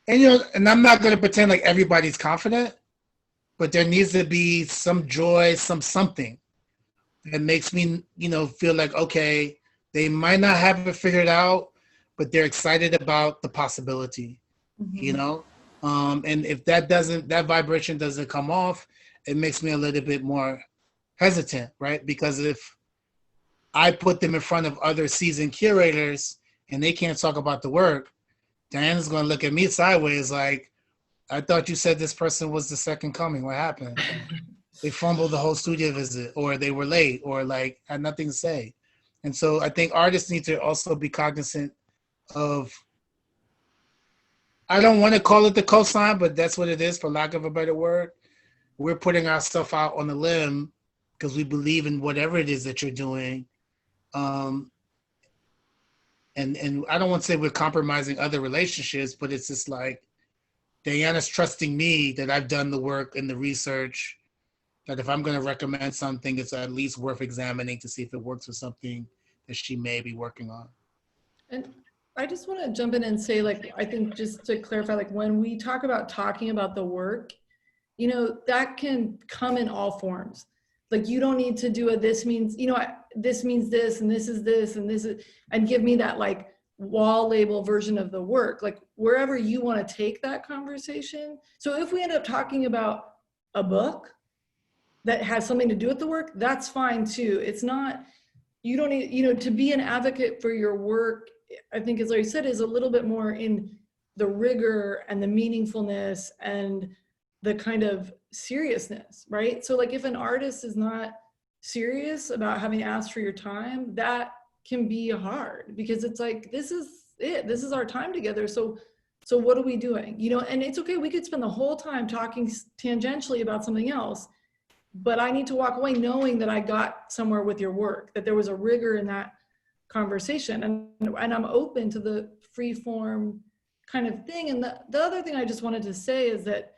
and I'm not going to pretend like everybody's confident, but there needs to be some joy, something that makes me, feel like, okay, they might not have it figured out, but they're excited about the possibility, and if that vibration doesn't come off, it makes me a little bit more hesitant, right? Because if I put them in front of other seasoned curators and they can't talk about the work, Diana's going to look at me sideways like, I thought you said this person was the second coming. What happened? They fumbled the whole studio visit, or they were late, or like had nothing to say. And so I think artists need to also be cognizant of, I don't want to call it the cosign, but that's what it is, for lack of a better word. We're putting our stuff out on the limb because we believe in whatever it is that you're doing. And I don't want to say we're compromising other relationships, but it's just like Diana's trusting me that I've done the work and the research, that if I'm going to recommend something, it's at least worth examining to see if it works with something that she may be working on. And I just want to jump in and say, like, I think just to clarify, like when we talk about talking about the work, that can come in all forms. Like, you don't need to do a, this means, this means this, and this is this, and this is, and give me that like wall label version of the work, like wherever you want to take that conversation. So if we end up talking about a book that has something to do with the work, that's fine too. It's not, you don't need, to be an advocate for your work, I think, as Larry said, is a little bit more in the rigor and the meaningfulness and the kind of seriousness, right? So like if an artist is not serious about having asked for your time, that can be hard, because it's like, this is it, this is our time together. So what are we doing? And it's okay, we could spend the whole time talking tangentially about something else, but I need to walk away knowing that I got somewhere with your work, that there was a rigor in that conversation, and I'm open to the free form kind of thing. And the other thing I just wanted to say is that,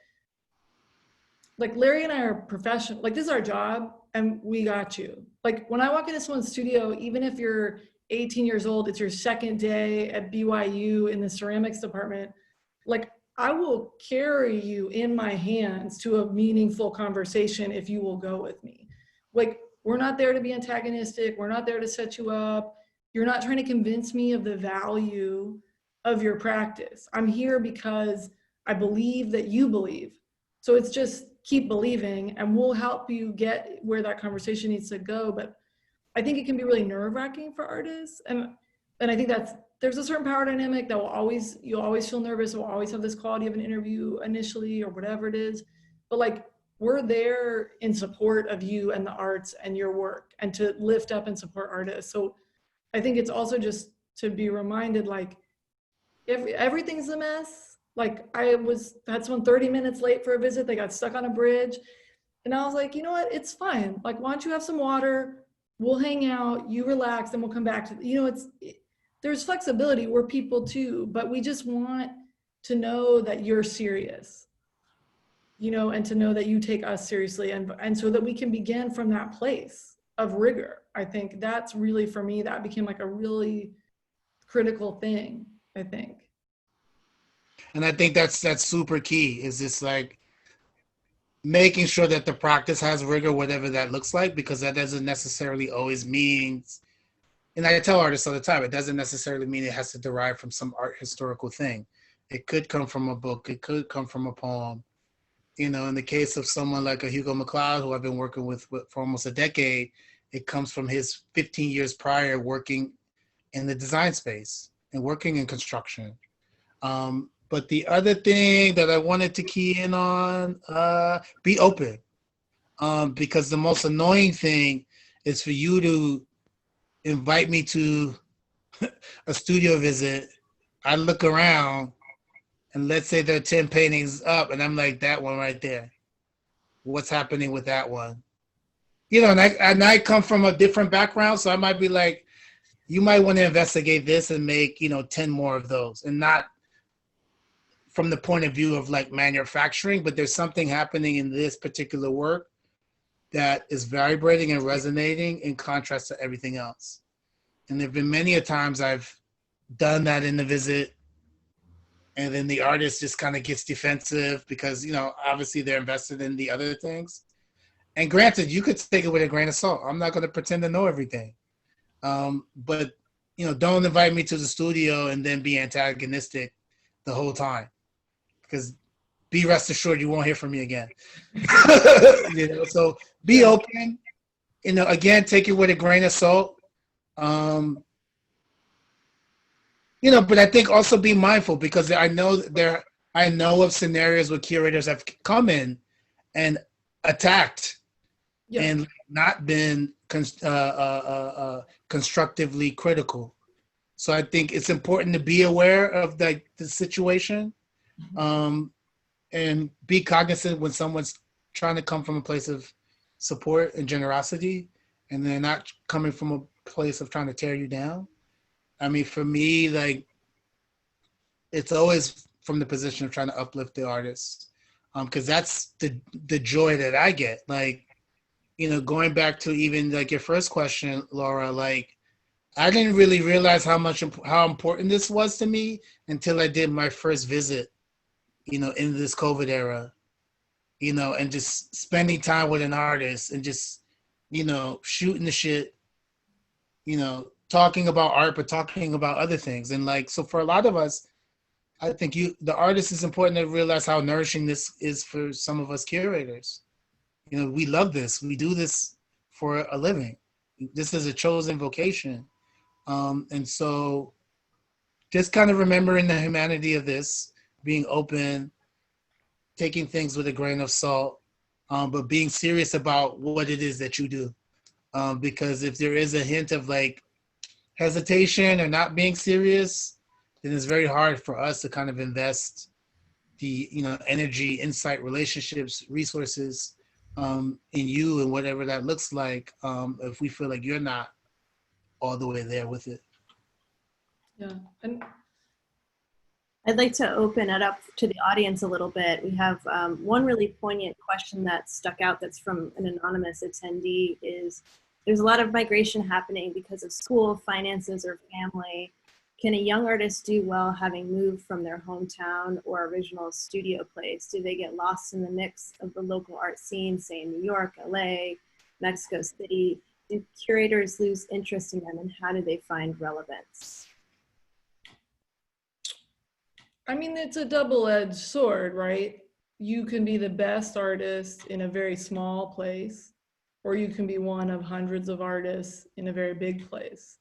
like, Larry and I are professional, like this is our job and we got you. Like when I walk into someone's studio, even if you're 18 years old, it's your second day at BYU in the ceramics department, like I will carry you in my hands to a meaningful conversation if you will go with me. Like, we're not there to be antagonistic. We're not there to set you up. You're not trying to convince me of the value of your practice. I'm here because I believe that you believe. So it's just keep believing, and we'll help you get where that conversation needs to go. But I think it can be really nerve-wracking for artists. And I think there's a certain power dynamic that you'll always feel nervous. We'll always have this quality of an interview initially, or whatever it is. But like, we're there in support of you and the arts and your work, and to lift up and support artists. So I think it's also just to be reminded, like, everything's a mess. Like, had someone 30 minutes late for a visit, they got stuck on a bridge. And I was like, you know what, it's fine. Like, why don't you have some water? We'll hang out, you relax, and we'll come back to, there's flexibility. We're people too, but we just want to know that you're serious, you know, and to know that you take us seriously, and so that we can begin from that place of rigor. I think that's really, for me, that became like a really critical thing, I think. And I think that's super key, is this like making sure that the practice has rigor, whatever that looks like, because that doesn't necessarily always mean, and I tell artists all the time, it doesn't necessarily mean it has to derive from some art historical thing. It could come from a book, it could come from a poem. You know, in the case of someone like a Hugo MacLeod, who I've been working with for almost a decade, it comes from his 15 years prior working in the design space and working in construction. But the other thing that I wanted to key in on, be open. Because the most annoying thing is for you to invite me to a studio visit. I look around and let's say there are 10 paintings up and I'm like, that one right there. What's happening with that one? You know, and I come from a different background, so I might be like, you might want to investigate this and make, 10 more of those, and not from the point of view of like manufacturing, but there's something happening in this particular work that is vibrating and resonating in contrast to everything else. And there've been many a times I've done that in the visit, and then the artist just kind of gets defensive because, obviously they're invested in the other things. And granted, you could take it with a grain of salt. I'm not going to pretend to know everything. But, don't invite me to the studio and then be antagonistic the whole time. Because be rest assured you won't hear from me again. So be open. Again, take it with a grain of salt. But I think also be mindful, because I know of scenarios where curators have come in and attacked and not been constructively critical. So I think it's important to be aware of the situation, and be cognizant when someone's trying to come from a place of support and generosity, and they're not coming from a place of trying to tear you down. I mean, for me, like, it's always from the position of trying to uplift the artist, because that's the joy that I get. Like, going back to even like your first question, Laura, like, I didn't really realize how important this was to me until I did my first visit, in this COVID era, and just spending time with an artist and just, shooting the shit, talking about art, but talking about other things. And like, so for a lot of us, I think the artist is important to realize how nourishing this is for some of us curators. We love this. We do this for a living. This is a chosen vocation. And so just kind of remembering the humanity of this, being open, taking things with a grain of salt, but being serious about what it is that you do. Because if there is a hint of like hesitation or not being serious, then it's very hard for us to kind of invest the, energy, insight, relationships, resources in you and whatever that looks like, if we feel like you're not all the way there with it. Yeah. And I'd like to open it up to the audience a little bit. We have one really poignant question that stuck out that's from an anonymous attendee. Is there's a lot of migration happening because of school, finances, or family. Can a young artist do well having moved from their hometown or original studio place? Do they get lost in the mix of the local art scene, say in New York, LA, Mexico City? Do curators lose interest in them, and how do they find relevance? I mean, it's a double-edged sword, right? You can be the best artist in a very small place, or you can be one of hundreds of artists in a very big place.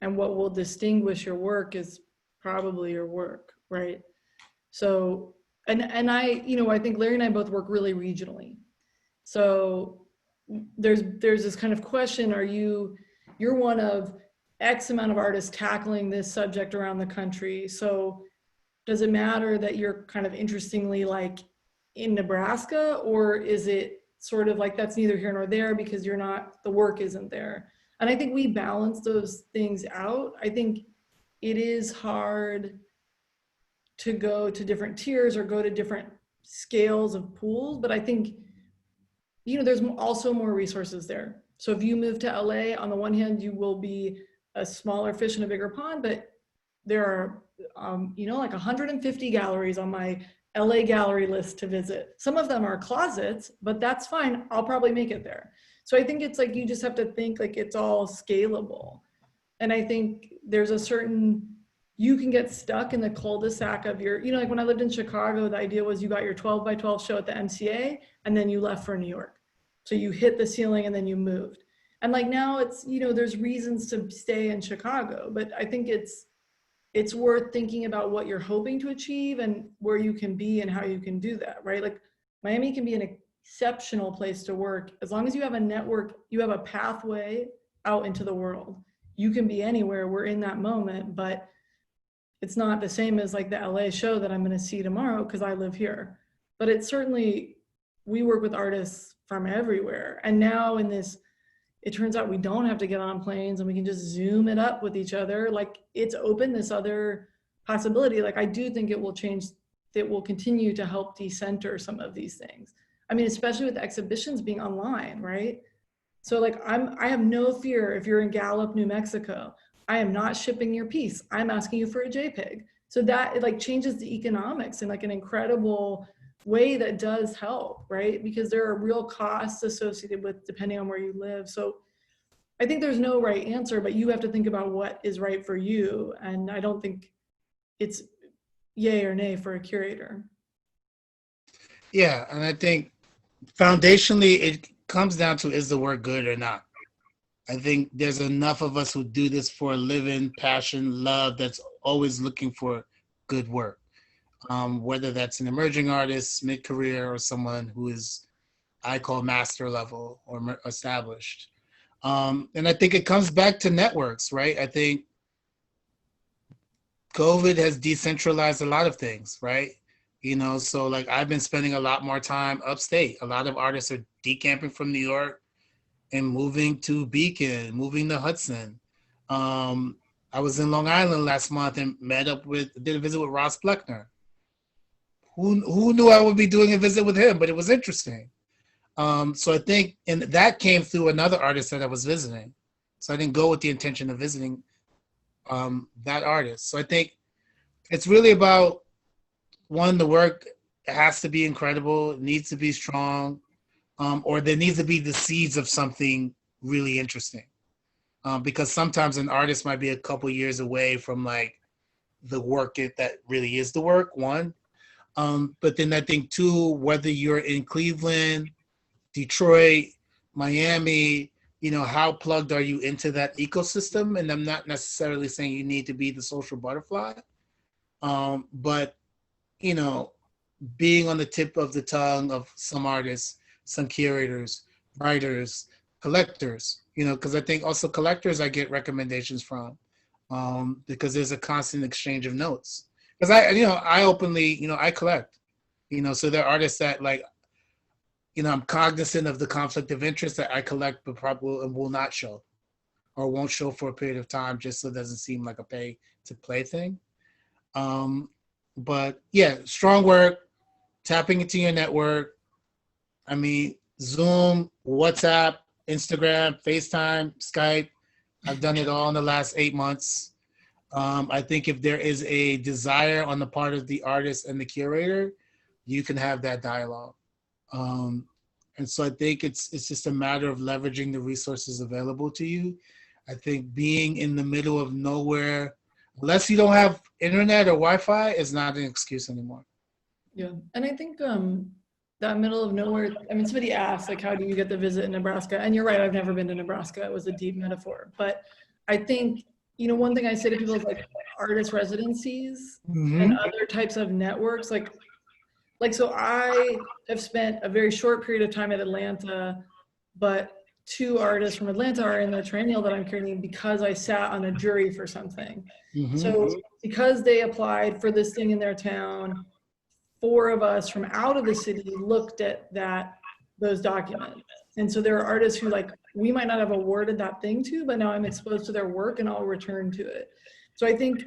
And what will distinguish your work is probably your work, right? So, and I, I think Larry and I both work really regionally. So there's this kind of question, you're one of X amount of artists tackling this subject around the country. So does it matter that you're kind of interestingly like in Nebraska, or is it sort of like that's neither here nor there because the work isn't there? And I think we balance those things out. I think it is hard to go to different tiers or go to different scales of pools, but I think, you know, there's also more resources there. So if you move to LA, on the one hand, you will be a smaller fish in a bigger pond, but there are, you know, like 150 galleries on my LA gallery list to visit. Some of them are closets, but that's fine. I'll probably make it there. So I think it's like, you just have to think like it's all scalable. And I think there's a certain, you can get stuck in the cul-de-sac of your, you know, like when I lived in Chicago, the idea was you got your 12 by 12 show at the MCA and then you left for New York. So you hit the ceiling and then you moved. And like now it's, you know, there's reasons to stay in Chicago, but I think it's worth thinking about what you're hoping to achieve and where you can be and how you can do that, right? Like Miami can be an exceptional place to work as long as you have a network, you have a pathway out into the world. You can be anywhere, we're in that moment, but it's not the same as like the LA show that I'm going to see tomorrow because I live here. But it's certainly, we work with artists from everywhere. And now in this, it turns out we don't have to get on planes and we can just Zoom it up with each other. Like it's opened this other possibility. Like I do think it will change, it will continue to help decenter some of these things. I mean, especially with exhibitions being online, right? So like I have no fear if you're in Gallup, New Mexico, I am not shipping your piece. I'm asking you for a JPEG. So that it like changes the economics in like an incredible way that does help, right? Because there are real costs associated with depending on where you live. So I think there's no right answer, but you have to think about what is right for you. And I don't think it's yay or nay for a curator. Yeah, and I think foundationally it comes down to, is the work good or not? I think there's enough of us who do this for a living, passion, love, that's always looking for good work. Whether that's an emerging artist, mid-career, or someone who is, I call master level or established. And I think it comes back to networks, right? I think COVID has decentralized a lot of things, right? You know, so like I've been spending a lot more time upstate. A lot of artists are decamping from New York and moving to Beacon, moving to Hudson. I was in Long Island last month and did a visit with Ross Bleckner. Who knew I would be doing a visit with him, but it was interesting. So I think, and that came through another artist that I was visiting. So I didn't go with the intention of visiting that artist. So I think it's really about, one, the work has to be incredible, it needs to be strong, or there needs to be the seeds of something really interesting. Because sometimes an artist might be a couple years away from like the work that really is the work, one. But then I think two, whether you're in Cleveland, Detroit, Miami, you know, how plugged are you into that ecosystem? And I'm not necessarily saying you need to be the social butterfly, but, you know, being on the tip of the tongue of some artists, some curators, writers, collectors, you know, because I think also collectors I get recommendations from, because there's a constant exchange of notes. Because I openly, you know, I collect, you know, so there are artists that like, you know, I'm cognizant of the conflict of interest that I collect, but probably will not show or won't show for a period of time just so it doesn't seem like a pay to play thing. But yeah, strong work, tapping into your network. I mean, Zoom, WhatsApp, Instagram, FaceTime, Skype. I've done it all in the last 8 months. I think if there is a desire on the part of the artist and the curator, you can have that dialogue. And so I think it's just a matter of leveraging the resources available to you. I think being in the middle of nowhere, unless you don't have internet or Wi-Fi, is not an excuse anymore. Yeah, and I think that middle of nowhere, I mean, somebody asked, like, how do you get the visit in Nebraska? And you're right, I've never been to Nebraska. It was a deep metaphor. But I think, you know, one thing I say to people is like artist residencies and other types of networks, like so I have spent a very short period of time at Atlanta, but 2 artists from Atlanta are in the triennial that I'm curating because I sat on a jury for something. So because they applied for this thing in their town, 4 of us from out of the city looked at those documents. And so there are artists who like, we might not have awarded that thing to, but now I'm exposed to their work and I'll return to it. So I think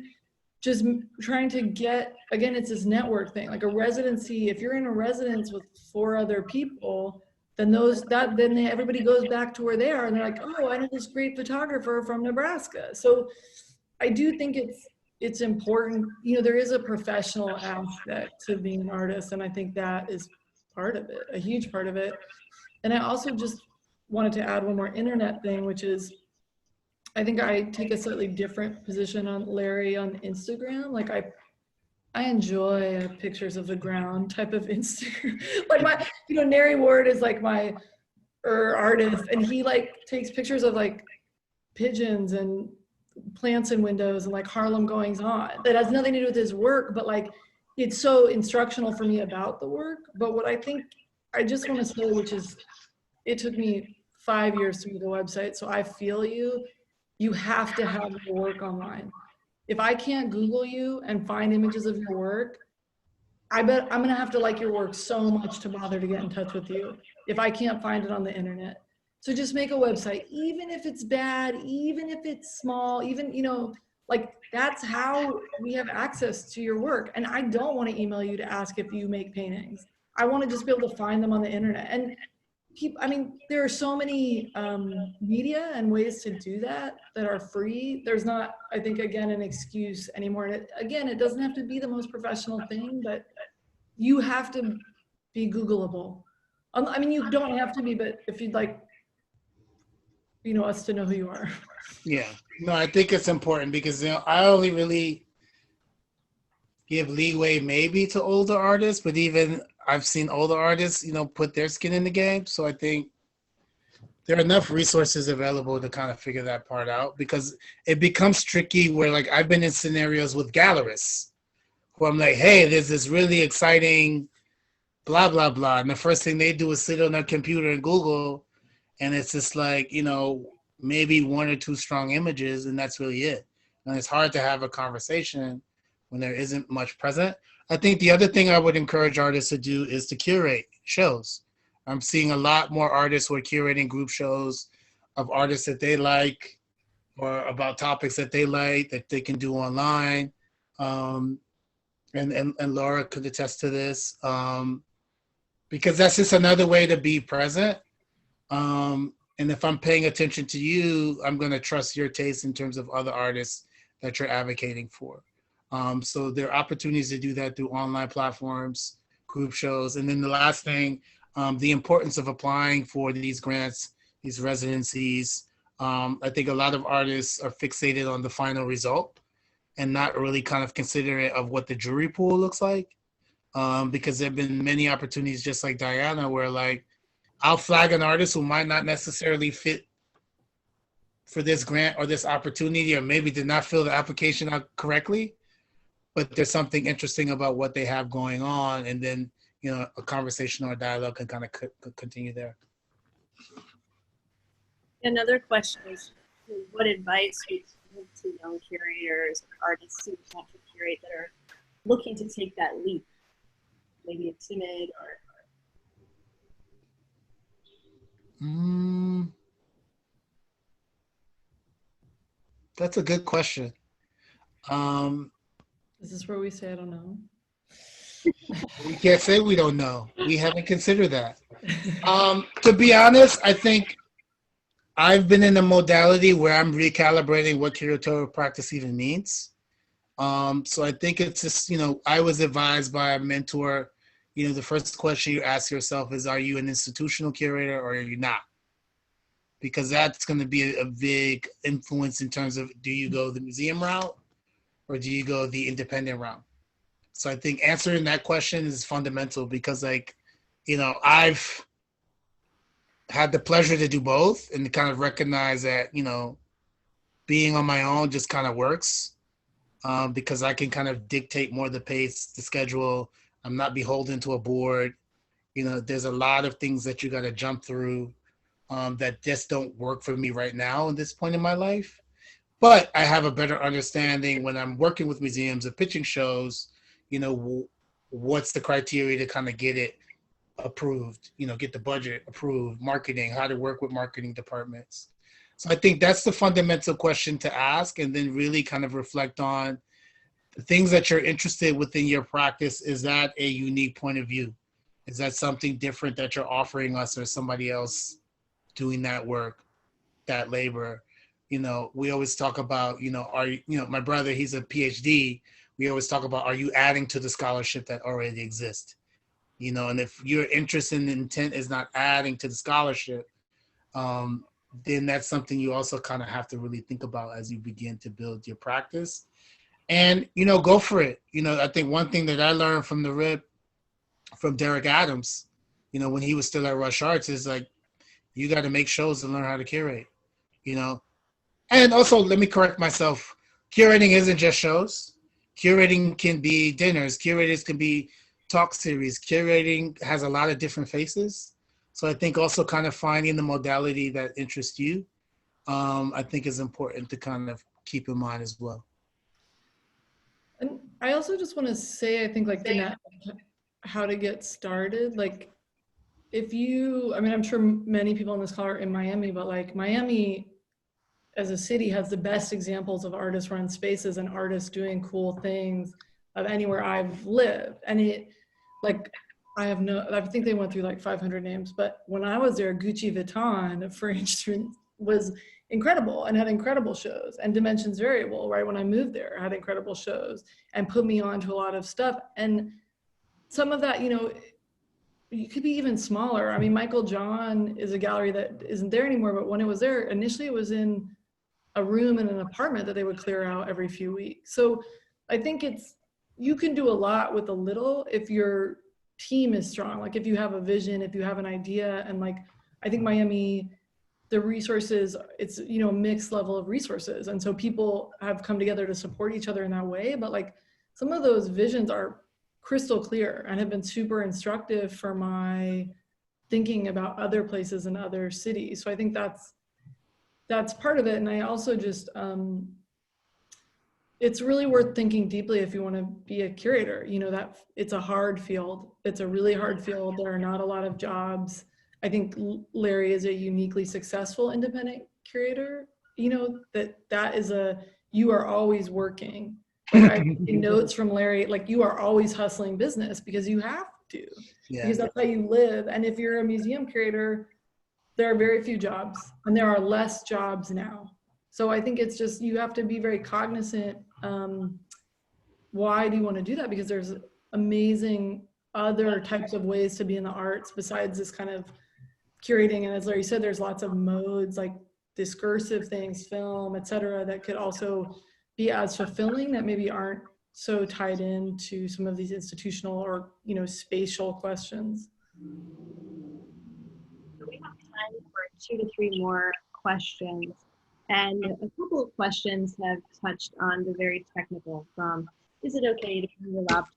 just trying to get, again, it's this network thing, like a residency. If you're in a residence with 4 other people, then everybody goes back to where they are and they're like, oh, I know this great photographer from Nebraska. So I do think it's important, there is a professional aspect to being an artist, and I think that is part of it, a huge part of it. And I also just wanted to add one more internet thing, which is, I think I take a slightly different position on Larry on Instagram. Like I enjoy pictures of the ground type of Instagram. Like Nary Ward is like my artist, and he like takes pictures of like pigeons and plants in windows and like Harlem goings on. That has nothing to do with his work, but like it's so instructional for me about the work. But what I think I just want to say, which is, it took me 5 years to make a website, so I feel you. You have to have your work online. If I can't Google you and find images of your work, I bet I'm gonna have to like your work so much to bother to get in touch with you if I can't find it on the internet. So just make a website, even if it's bad, even if it's small, even, like that's how we have access to your work. And I don't want to email you to ask if you make paintings. I want to just be able to find them on the internet. And there are so many media and ways to do that are free. There's not, I think, again, an excuse anymore. And it doesn't have to be the most professional thing, but you have to be Googleable. You don't have to be, but if you'd like, us to know who you are. Yeah, no, I think it's important because, I only really give leeway maybe to older artists, but even I've seen older artists, put their skin in the game. So I think there are enough resources available to kind of figure that part out, because it becomes tricky where, like, I've been in scenarios with gallerists who I'm like, hey, there's this really exciting blah, blah, blah. And the first thing they do is sit on their computer and Google, and it's just like, maybe 1 or 2 strong images, and that's really it. And it's hard to have a conversation when there isn't much present. I think the other thing I would encourage artists to do is to curate shows. I'm seeing a lot more artists who are curating group shows of artists that they like, or about topics that they like, that they can do online. And Laura could attest to this, because that's just another way to be present. And if I'm paying attention to you, I'm going to trust your taste in terms of other artists that you're advocating for. So there are opportunities to do that through online platforms, group shows. And then the last thing, the importance of applying for these grants, these residencies. I think a lot of artists are fixated on the final result and not really kind of considerate of what the jury pool looks like. Because there have been many opportunities, just like Diana, where like, I'll flag an artist who might not necessarily fit for this grant or this opportunity, or maybe did not fill the application out correctly, but there's something interesting about what they have going on. And then, a conversation or a dialogue can kind of continue there. Another question is, what advice would you give to young curators or artists who want to curate that are looking to take that leap? Maybe a timid or That's a good question. Is this where we say, I don't know? We can't say we don't know. We haven't considered that. To be honest, I think I've been in a modality where I'm recalibrating what curatorial practice even means. So I think it's just, I was advised by a mentor, the first question you ask yourself is, are you an institutional curator or are you not? Because that's going to be a big influence in terms of, do you go the museum route or do you go the independent route? So I think answering that question is fundamental, because like, I've had the pleasure to do both and kind of recognize that, being on my own just kind of works, because I can kind of dictate more the pace, the schedule. I'm not beholden to a board. There's a lot of things that you got to jump through that just don't work for me right now at this point in my life. But I have a better understanding when I'm working with museums or pitching shows, what's the criteria to kind of get it approved, get the budget approved, marketing, how to work with marketing departments. So I think that's the fundamental question to ask, and then really kind of reflect on the things that you're interested within your practice. Is that a unique point of view? Is that something different that you're offering us, or somebody else doing that work, that labor? You know, we always talk about, my brother, he's a PhD. We always talk about, are you adding to the scholarship that already exists? And if your interest and intent is not adding to the scholarship, then that's something you also kind of have to really think about as you begin to build your practice. And, go for it. I think one thing that I learned from the RIP, from Derek Adams, when he was still at Rush Arts, is like, you got to make shows and learn how to curate, And also, let me correct myself. Curating isn't just shows. Curating can be dinners. Curators can be talk series. Curating has a lot of different faces. So I think also kind of finding the modality that interests you, I think is important to kind of keep in mind as well. And I also just want to say, I think like how to get started. Like I'm sure many people on this call are in Miami, but like Miami as a city has the best examples of artist run spaces and artists doing cool things of anywhere I've lived. And I think they went through like 500 names, but when I was there, Gucci Vuitton, for instance, was incredible and had incredible shows, and Dimensions Variable, right when I moved there, had incredible shows and put me on to a lot of stuff. And some of that, you could be even smaller. I mean, Michael John is a gallery that isn't there anymore, but when it was there, initially it was in a room in an apartment that they would clear out every few weeks. So I think you can do a lot with a little if your team is strong. Like if you have a vision, if you have an idea, and like, I think Miami, the resources, it's, a mixed level of resources. And so people have come together to support each other in that way. But like some of those visions are crystal clear and have been super instructive for my thinking about other places and other cities. So I think that's part of it. And I also just, it's really worth thinking deeply if you want to be a curator, that it's a hard field. It's a really hard field. There are not a lot of jobs. I think Larry is a uniquely successful independent curator, that is you are always working. Like I have notes from Larry, like you are always hustling business because you have to, because that's how you live. And if you're a museum curator, there are very few jobs, and there are less jobs now. So I think it's just, you have to be very cognizant. Why do you want to do that? Because there's amazing other types of ways to be in the arts besides this kind of curating. And as Larry said, there's lots of modes, like discursive things, film, etc., that could also be as fulfilling, that maybe aren't so tied into some of these institutional or, spatial questions. We have time for 2 to 3 more questions. And a couple of questions have touched on the very technical, from is it okay to bring your laptop,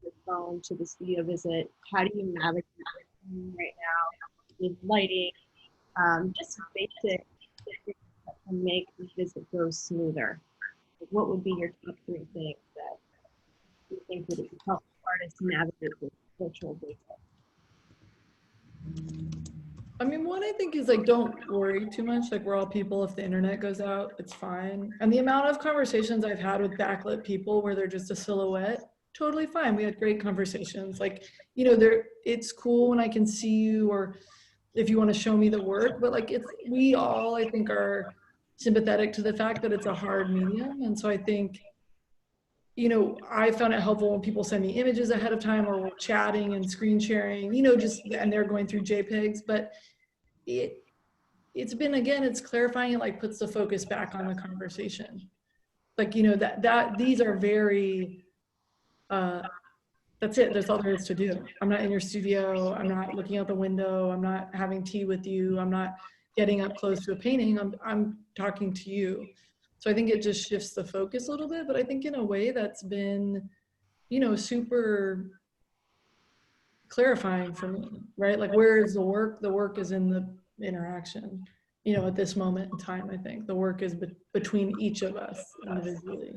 your phone to the studio visit? How do you navigate right now with lighting? Just basic things that can make the visit go smoother. What would be your top 3 things that you think would help artists navigate this virtual visit? I mean, one I think is like, don't worry too much. Like, we're all people. If the internet goes out, it's fine. And the amount of conversations I've had with backlit people where they're just a silhouette, totally fine. We had great conversations. Like, it's cool when I can see you, or if you want to show me the work, but like we all, I think, are sympathetic to the fact that it's a hard medium. And so I think, I found it helpful when people send me images ahead of time, or we're chatting and screen sharing, and they're going through JPEGs, but it's been, again, it's clarifying. It like puts the focus back on the conversation. Like, that these are very, that's it. That's all there is to do. I'm not in your studio. I'm not looking out the window. I'm not having tea with you. I'm not getting up close to a painting. I'm talking to you. So I think it just shifts the focus a little bit, but I think in a way that's been, super clarifying for me, right? Like, where is the work? The work is in the interaction, at this moment in time. I think the work is between each of us individually.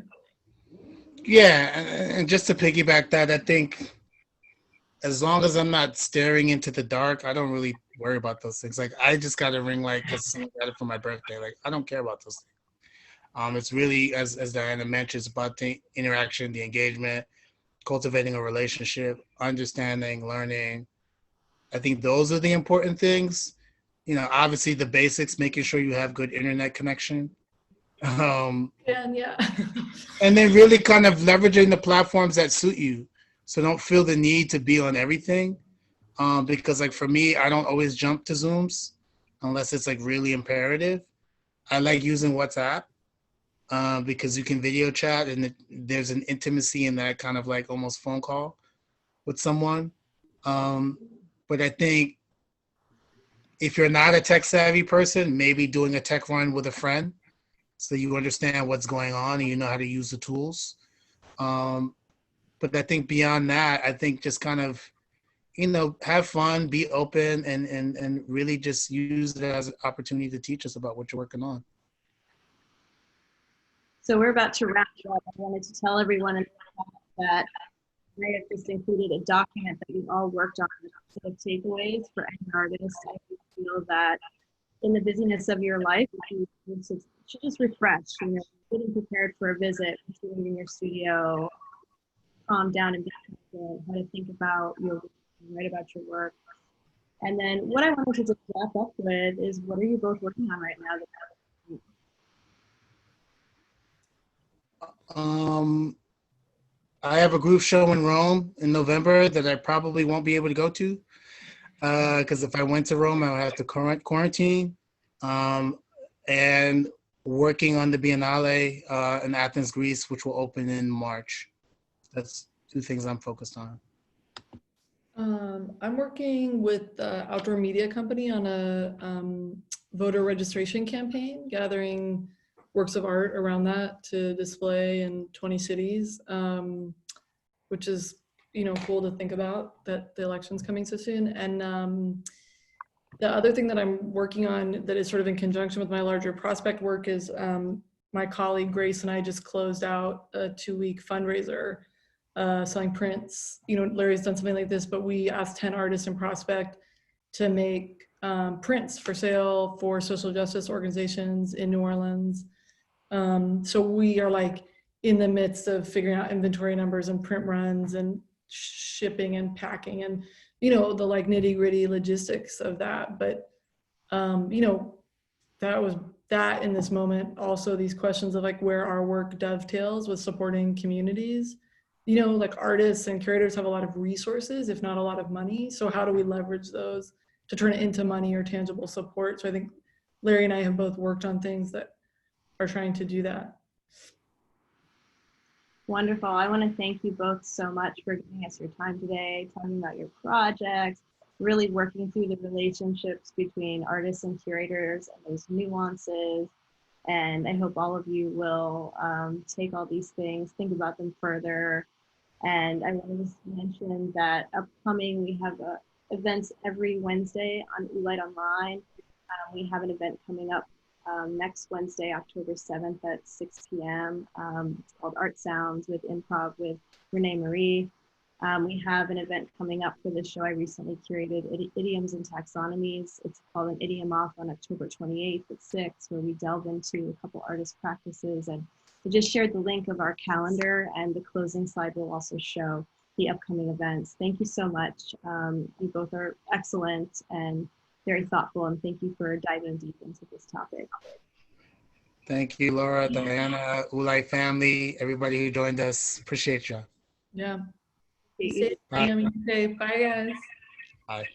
Yeah, and just to piggyback that, I think as long as I'm not staring into the dark, I don't really worry about those things. Like I just got a ring light because someone got it for my birthday. Like I don't care about those things. It's really, as Diana mentioned, it's about the interaction, the engagement, cultivating a relationship, understanding, learning. I think those are the important things. You know, obviously the basics, making sure you have good internet connection. Yeah. And then really kind of leveraging the platforms that suit you. So don't feel the need to be on everything. Because like for me, I don't always jump to Zooms unless it's like really imperative. I like using WhatsApp because you can video chat and there's an intimacy in that kind of like almost phone call with someone. But I think if you're not a tech savvy person, maybe doing a tech run with a friend so you understand what's going on and you know how to use the tools. But I think beyond that, I think just kind of, you know, have fun, be open, and really just use it as an opportunity to teach us about what you're working on. So we're about to wrap it up. I wanted to tell everyone in the chat that I have just included a document that we've all worked on, sort of takeaways for any artist. I feel that in the busyness of your life, you should just refresh. You know, getting prepared for a visit, sitting in your studio, calm down and be confident, how to think about your work, write about your work. And then what I wanted to just wrap up with is, what are you both working on right now? I have a group show in Rome in November that I probably won't be able to go to because if I went to Rome, I would have to quarantine. And working on the Biennale in Athens, Greece, which will open in March. That's two things I'm focused on. I'm working with the Outdoor Media Company on a voter registration campaign, gathering works of art around that to display in 20 cities, which is, you know, cool to think about that the election's coming so soon. And the other thing that I'm working on that is sort of in conjunction with my larger prospect work is my colleague Grace and I just closed out a 2-week fundraiser selling prints. You know, Larry's done something like this, but we asked 10 artists in prospect to make prints for sale for social justice organizations in New Orleans. So we are like in the midst of figuring out inventory numbers and print runs and shipping and packing and, you know, the like nitty gritty logistics of that. But, you know, that was that in this moment. Also these questions of like where our work dovetails with supporting communities. You know, like artists and curators have a lot of resources, if not a lot of money. So how do we leverage those to turn it into money or tangible support? So I think Larry and I have both worked on things that are trying to do that. Wonderful. I want to thank you both so much for giving us your time today, talking about your projects, really working through the relationships between artists and curators and those nuances. And I hope all of you will take all these things, think about them further. And I want to just mention that upcoming, we have events every Wednesday on Oolite Online. We have an event coming up next Wednesday, October 7th at 6 p.m. It's called Art Sounds with Improv with Renee Marie. We have an event coming up for the show I recently curated, Idioms and Taxonomies. It's called an Idiom Off on October 28th at 6, where we delve into a couple artist practices. And I just shared the link of our calendar, and the closing slide will also show the upcoming events. Thank you so much. You both are excellent and very thoughtful, and thank you for diving deep into this topic. Thank you, Laura, Diana, Oolite family, everybody who joined us. Appreciate you. Yeah. Thank you. Bye, guys. Bye.